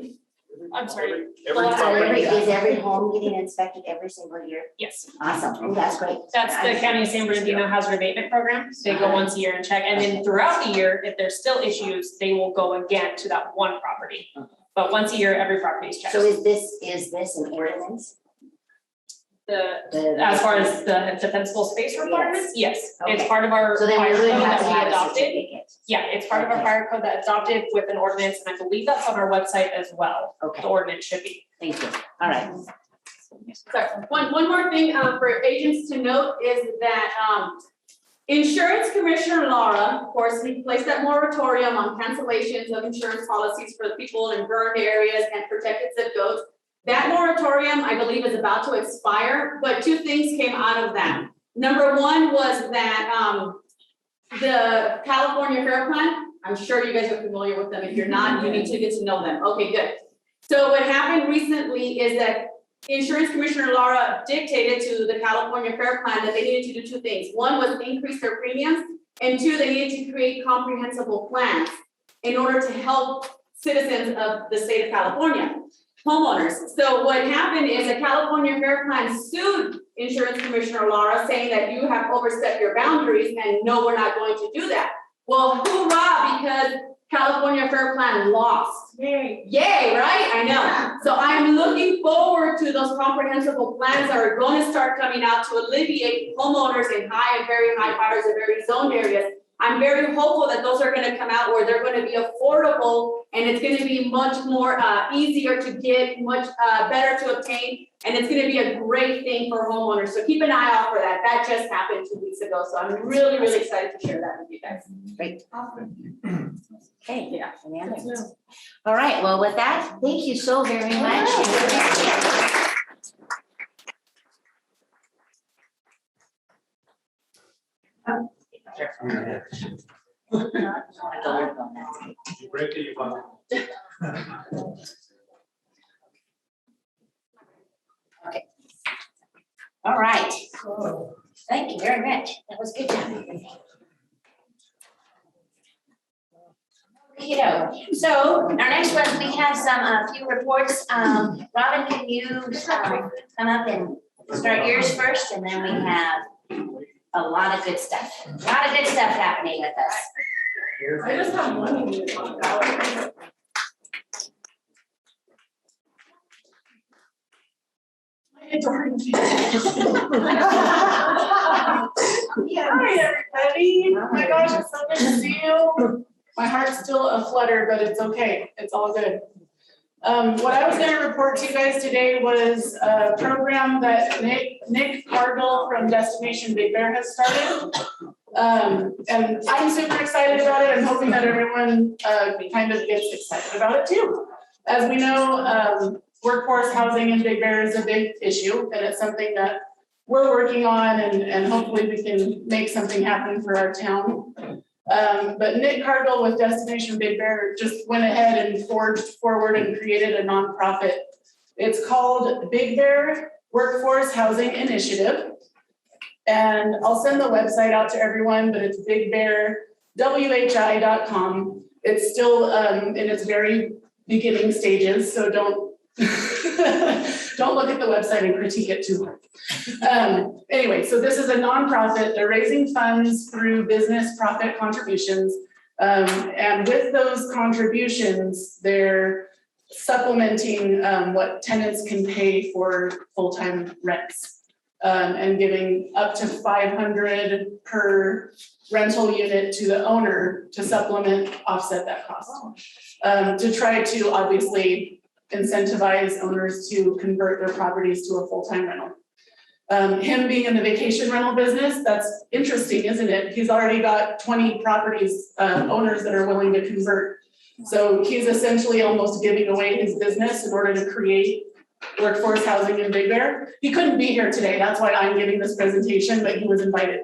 S8: I'm sorry.
S3: Every
S8: Well,
S3: property.
S1: Is every home getting inspected every single year?
S8: Yes.
S1: Awesome, oh, that's great.
S8: That's the County of San Bernardino Hazard Abatement Program. They go once a year and check, and then throughout the year, if there's still issues, they will go again to that one property. But once a year, every property is checked.
S1: So is this an ordinance?
S8: As far as the defensible space requirements, yes, it's
S1: Okay.
S8: part of our
S1: So then
S8: fire
S1: we would
S8: code
S1: have
S8: that
S1: to
S8: we
S1: have a
S8: adopted.
S1: certificate.
S8: Yeah, it's part of our
S1: Okay.
S8: fire code that adopted with an ordinance, and I believe that's on our website as well.
S1: Okay,
S8: The ordinance should be.
S1: thank you, all right.
S5: Sorry, one more thing for agents to note is that Insurance Commissioner Laura, of course, we placed that moratorium on cancellations of insurance policies for the people in burned areas and protected zip codes. That moratorium, I believe, is about to expire, but two things came out of that. Number one was that the California Fair Plan, I'm sure you guys are familiar with them. If you're not, you need to get to know them. Okay, good. So what happened recently is that Insurance Commissioner Laura dictated to the California Fair Plan that they needed to do two things. One was increase their premiums, and two, they needed to create comprehensible plans in order to help citizens of the state of California, homeowners. So what happened is the California Fair Plan sued Insurance Commissioner Laura, saying that you have overstepped your boundaries, and no, we're not going to do that. Well, hoorah, because California Fair Plan lost. Yay. Yay, right? I know. So I'm looking forward to those comprehensible plans that are going to start coming out to alleviate homeowners in high and very high fires and very zoned areas I'm very hopeful that those are gonna come out where they're gonna be affordable and it's gonna be much more easier to get, much better to obtain. And it's gonna be a great thing for homeowners. So keep an eye out for that. That just happened 2 weeks ago. So I'm really, really excited to share that with you guys.
S1: Great. Okay, yeah. Any others? All right, well, with that, thank you so very much.
S3: You break it, you find it.
S1: All right. Thank you very much. That was good job. You know, so our next one, we have some, a few reports. Robin, can you, come up and start yours first, and then we have a lot of good stuff. A lot of good stuff happening with us.
S10: I just have one to talk about.
S12: Hi, everybody. Oh my gosh, it's so good to see you. My heart's still a flutter, but it's okay. It's all good. What I was gonna report to you guys today was a program that Nick Cargill from Destination Big Bear has started. And I'm super excited about it. I'm hoping that everyone kind of gets excited about it too. As we know, workforce housing in Big Bear is a big issue, and it's something that we're working on, and hopefully we can make something happen for our town. But Nick Cargill with Destination Big Bear just went ahead and forged forward and created a nonprofit. It's called Big Bear Workforce Housing Initiative. And I'll send the website out to everyone, but it's bigbearwhi.com. It's still in its very beginning stages, so don't don't look at the website and critique it too hard. Anyway, so this is a nonprofit. They're raising funds through business profit contributions. And with those contributions, they're supplementing what tenants can pay for full-time rents. And giving up to $500 per rental unit to the owner to supplement, offset that cost. To try to obviously incentivize owners to convert their properties to a full-time rental. Him being in the vacation rental business, that's interesting, isn't it? He's already got 20 properties, owners that are willing to convert. So he's essentially almost giving away his business in order to create workforce housing in Big Bear. He couldn't be here today, that's why I'm giving this presentation, but he was invited.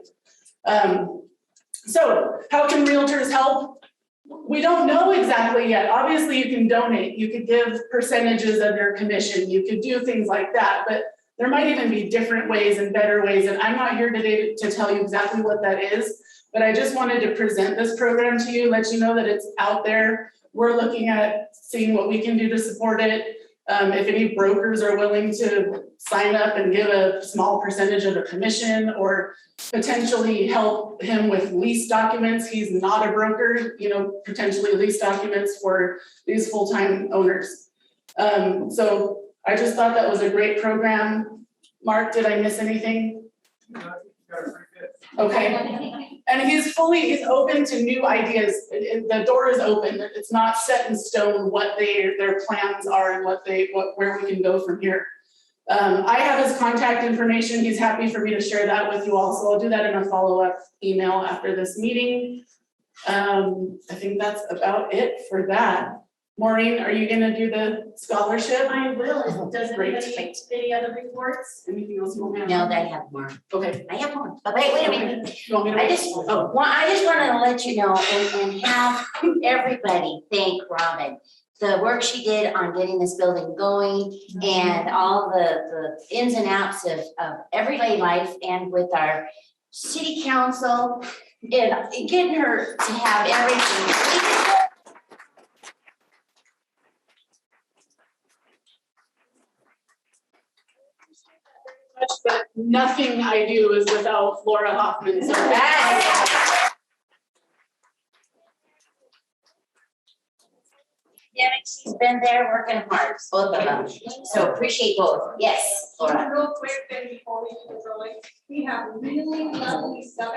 S12: So how can realtors help? We don't know exactly yet. Obviously you can donate, you could give percentages of your commission, you could do things like that, but there might even be different ways and better ways. And I'm not here today to tell you exactly what that is, but I just wanted to present this program to you, let you know that it's out there. We're looking at seeing what we can do to support it. If any brokers are willing to sign up and give a small percentage of the commission, or potentially help him with lease documents. He's not a broker, you know, potentially lease documents for these full-time owners. So I just thought that was a great program. Mark, did I miss anything? Okay. And he's open to new ideas. The door is open. It's not set in stone what their plans are and where we can go from here. I have his contact information. He's happy for me to share that with you all. So I'll do that in a follow-up email after this meeting. I think that's about it for that. Maureen, are you gonna do the scholarship?
S10: I will. Does
S12: Great.
S10: anybody have any other reports?
S12: Anything else you want to
S1: No, they have more.
S12: Okay.
S1: I have more, but wait a minute.
S12: You want me to-
S1: I just wanted to let you know and have everybody thank Robin. The work she did on getting this building going and all the ins and outs of everyday life, and with our city council and getting her to have everything.
S12: But nothing I do is without Laura Hoffman, so.
S1: Yeah, she's been there working hard, both of them, so appreciate both, yes, Laura.
S10: Real quick thing before we do the drawing, we have really lovely sub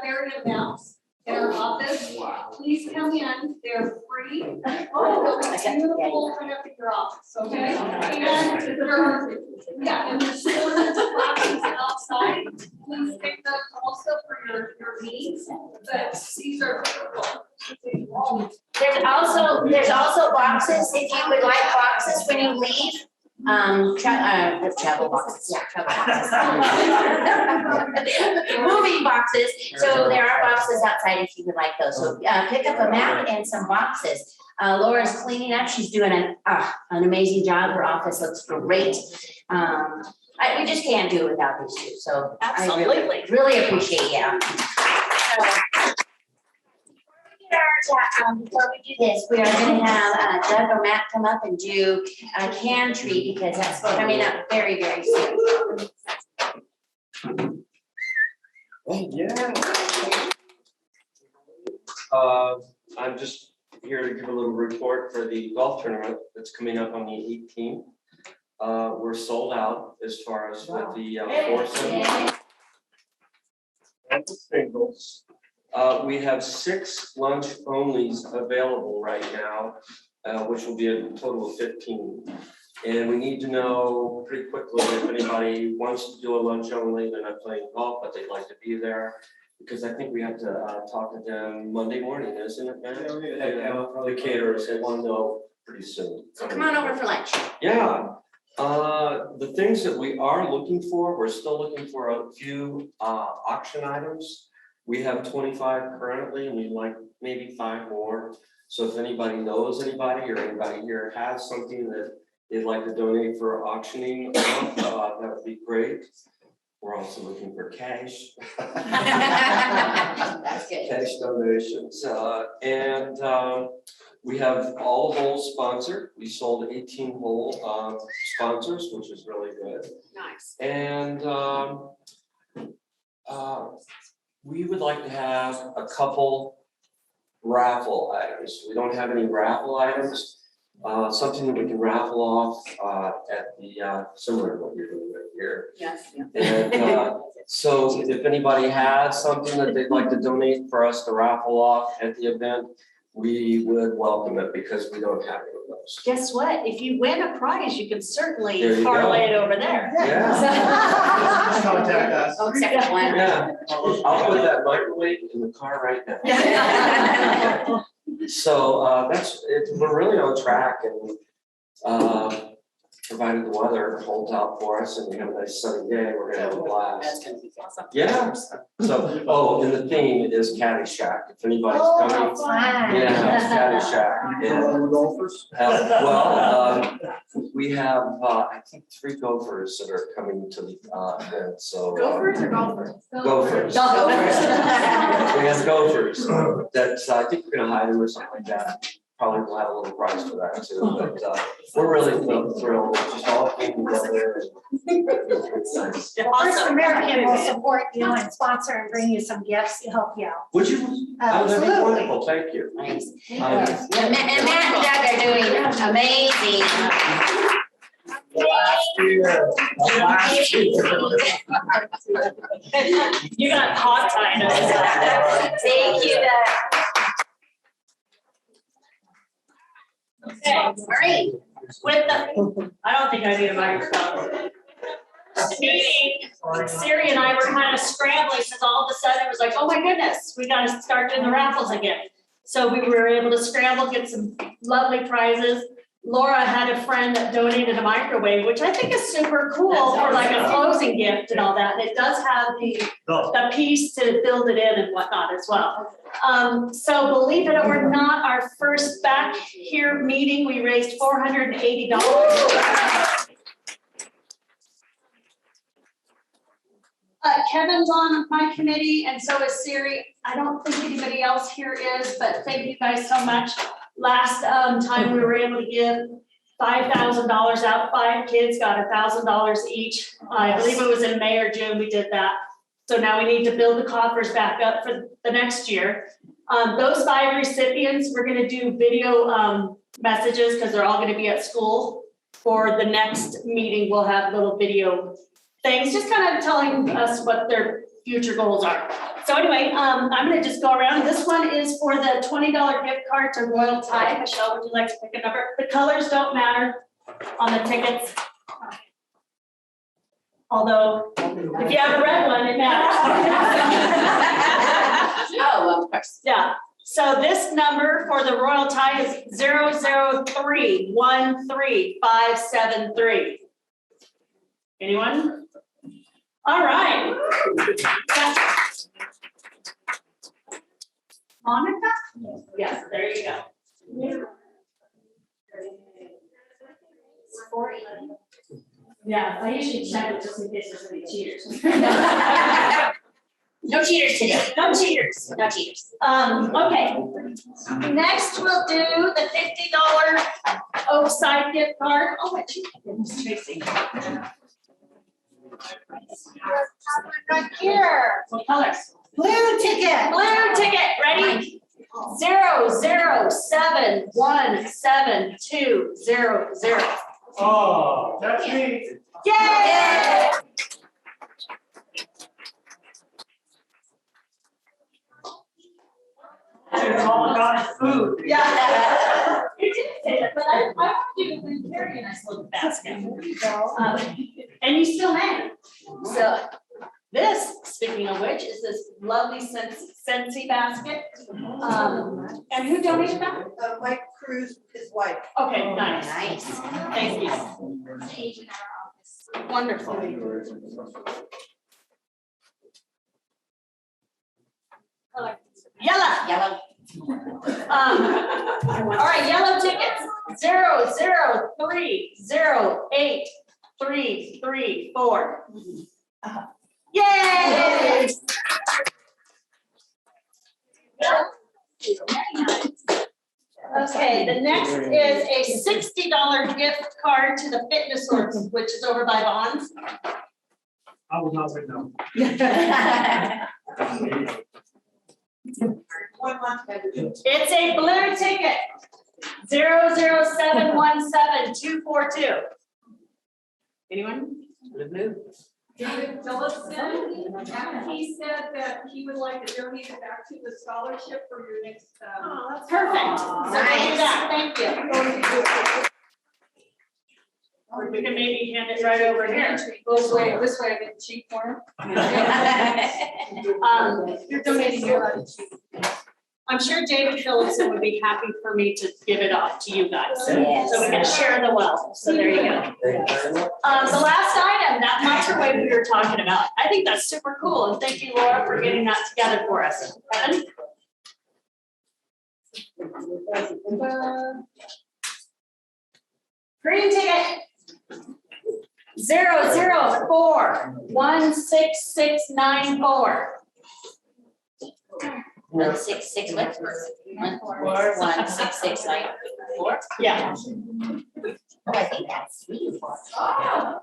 S10: area maps in our office. Please come in, they're free. Oh, it's beautiful, come up in your office, okay? And there's storage boxes outside. Please take those also for your needs, but these are.
S1: There's also boxes, if you would like boxes when you leave, travel boxes, yeah, travel boxes. Moving boxes, so there are boxes outside if you would like those, so pick up a mat and some boxes. Laura's cleaning up, she's doing an amazing job, her office looks great. We just can't do it without these two, so I really appreciate, yeah. Before we do this, we are gonna have Doug or Matt come up and do a can tree because that's coming up very, very soon.
S13: Yeah. I'm just here to give a little report for the golf tournament that's coming up on the 18th. We're sold out as far as with the foursome and the singles. We have 6 lunch onlys available right now, which will be a total of 15. And we need to know pretty quickly if anybody wants to do a lunch only, they're not playing golf, but they'd like to be there. Because I think we have to talk to them Monday morning, isn't it, Matt? The caterers, they want to know pretty soon.
S1: So come on over for lunch.
S13: Yeah. The things that we are looking for, we're still looking for a few auction items. We have 25 currently, and we'd like maybe 5 more. So if anybody knows anybody or anybody here has something that they'd like to donate for auctioning, that would be great. We're also looking for cash.
S1: That's good.
S13: Cash donations. We have all the holes sponsored. We sold 18 hole sponsors, which is really good.
S1: Nice.
S13: And we would like to have a couple raffle items. We don't have any raffle items. Something that we can raffle off at the similar to what you're doing right here.
S1: Yes.
S13: And so if anybody has something that they'd like to donate for us to raffle off at the event, we would welcome it because we don't have any of those.
S5: Guess what? If you win a prize, you can certainly
S13: There you
S5: parlay
S13: go.
S5: it over there.
S13: Yeah.
S3: Contact us.
S1: Oh, except one.
S13: Yeah, I'll put that microwave in the car right now. So we're really on track, and provided the weather holds out for us and we have a nice sunny day, we're gonna have a blast.
S1: That's gonna be awesome.
S13: Yeah, so, and the theme is Caddyshack, if anybody's coming.
S1: Fun.
S13: Yeah, it's Caddyshack. And, we have, I think 3 gophers that are coming to the event, so.
S5: Gophers or golfers?
S13: Gophers.
S1: Gophers.
S13: We have gophers that I think we're gonna hide them or something like that. Probably will have a little prize for that too, but we're really thrilled, just all came together. It's nice.
S7: First American will support you and sponsor and bring you some gifts to help you out.
S13: Would you? Oh, that'd be
S7: Absolutely.
S13: wonderful, thank you.
S1: Nice. And Matt and Doug are doing amazing.
S8: You got hot tied.
S1: Thank you, Doug.
S8: Okay,
S1: All right.
S8: with the, I don't think I need a microphone. This meeting, Siri and I were kind of scrambling because all of a sudden it was like, oh my goodness, we got to start doing the raffles again. So we were able to scramble, get some lovely prizes. Laura had a friend that donated a microwave, which I think is super cool for like a closing gift and all that. And it does have the piece to build it in and whatnot as well. So believe it or not, our first back here meeting, we raised $480. Kevin's on my committee and so is Siri. I don't think anybody else here is, but thank you guys so much. Last time we were able to give $5,000 out, 5 kids got $1,000 each. I believe it was in May or June we did that. So now we need to build the coffers back up for the next year. Those 5 recipients, we're gonna do video messages because they're all gonna be at school. For the next meeting, we'll have little video things, just kind of telling us what their future goals are.
S14: So anyway, I'm gonna just go around. This one is for the $20 gift card to Royal Thai. Michelle, would you like to pick a number? The colors don't matter on the tickets. Although, if you have a red one, it matters.
S1: Oh, of course.
S14: Yeah, so this number for the Royal Thai is 003-13573. Anyone? All right. Monica? Yes, there you go. Yeah, I usually check it just in case there's any cheaters.
S1: No cheaters today.
S14: No cheaters.
S1: No cheaters.
S14: Okay. Next, we'll do the $50 Oakside gift card. Oh, what you, Tracy?
S7: Right here.
S14: What colors?
S7: Blue ticket.
S14: Blue ticket, ready? 007172000.
S9: Oh, that's me.
S14: Yay!
S9: It's all about food.
S14: Yeah. You did say that, but I want you to carry a nice little basket. And you still may. So this, speaking of which, is this lovely Scentsy basket. And who donated that?
S2: Mike Cruz, his wife.
S14: Okay, nice.
S1: Nice.
S14: Thank you. Wonderful. Yellow.
S1: Yellow.
S14: All right, yellow tickets. 003083334. Yay! Okay, the next is a $60 gift card to the Fitness Works, which is over by Bonds.
S9: I will not say no.
S14: It's a blue ticket. 0071722. Anyone? Blue.
S10: David Phillipson, and he said that he would like to donate it back to the scholarship for your next.
S14: Oh, that's perfect. So we'll do that. Thank you. Or we can maybe hand it right over here.
S10: This way, I get cheap for him.
S14: You're donating your I'm sure David Phillipson would be happy for me to give it off to you guys.
S1: Yes.
S14: So we can share the wealth. So there you go. The last item, that microwave we were talking about. I think that's super cool. And thank you, Laura, for getting that together for us. Evan? Green ticket. 004166694.
S1: 166 what? 14669.
S14: Yeah.
S1: Oh, I think that's me.
S14: Oh.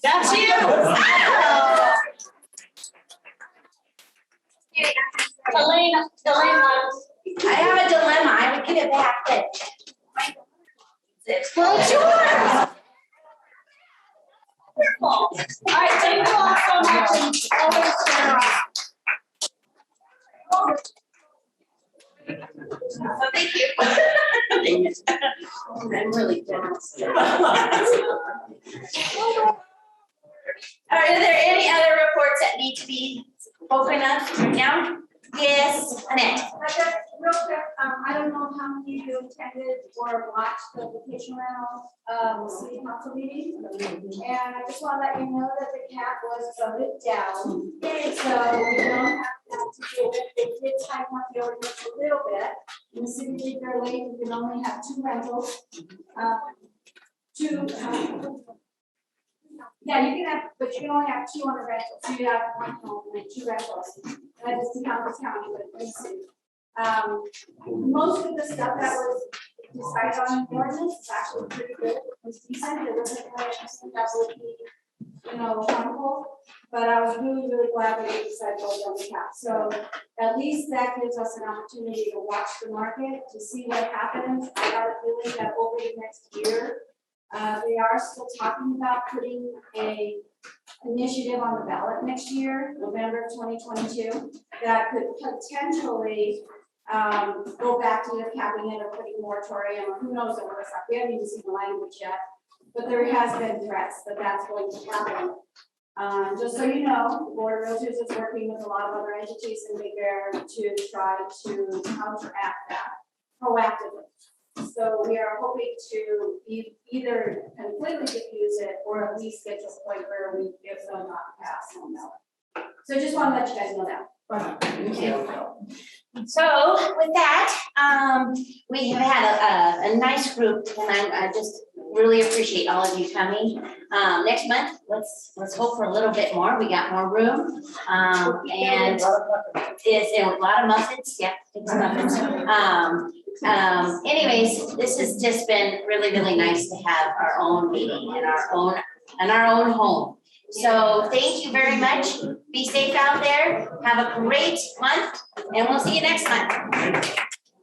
S14: That's you. Oh. Elaine.
S1: I have a dilemma. I would give it back, but.
S14: Well, it's yours. Wonderful. All right, thank you all so much. And always share us.
S1: So thank you. I'm really generous. Are there any other reports that need to be spoken of now? Yes, Annette.
S10: Real quick, I don't know how many of you attended or watched the vacation rental city council meeting. And I just want to let you know that the cap was voted down. So we don't have that to do it. They did tighten up the ordinance a little bit. In the city of Bear Lake, you can only have 2 rentals. Yeah, you can have, but you can only have 2 on a rental. So you have 1 home and 2 rentals. That is in Campbell County, but in the city. Most of the stuff that was decided on in the ordinance is actually pretty good. It was decent. There wasn't really anything that would be, harmful. But I was really, really glad that we decided to go down the cap. So at least that gives us an opportunity to watch the market, to see what happens. I got a feeling that over the next year, They are still talking about putting a initiative on the ballot next year, November of 2022, that could potentially go back to either capping it or putting moratorium, or who knows what it's like. We haven't even seen the language yet, but there has been threats that that's going to happen. Just so you know, the Board of Realtors is working with a lot of other entities in Big Bear to try to counteract that proactively. So we are hoping to either completely diffuse it or at least get to a point where we give them not pass on that. So just want to let you guys know that.
S1: Thank you. So with that, we have had a nice group and I just really appreciate all of you coming. Next month, let's hope for a little bit more. We got more room. And it's a lot of muffins. Yeah, it's muffins. Anyways, this has just been really, really nice to have our own meeting and our own home. So thank you very much. Be safe out there. Have a great month and we'll see you next month.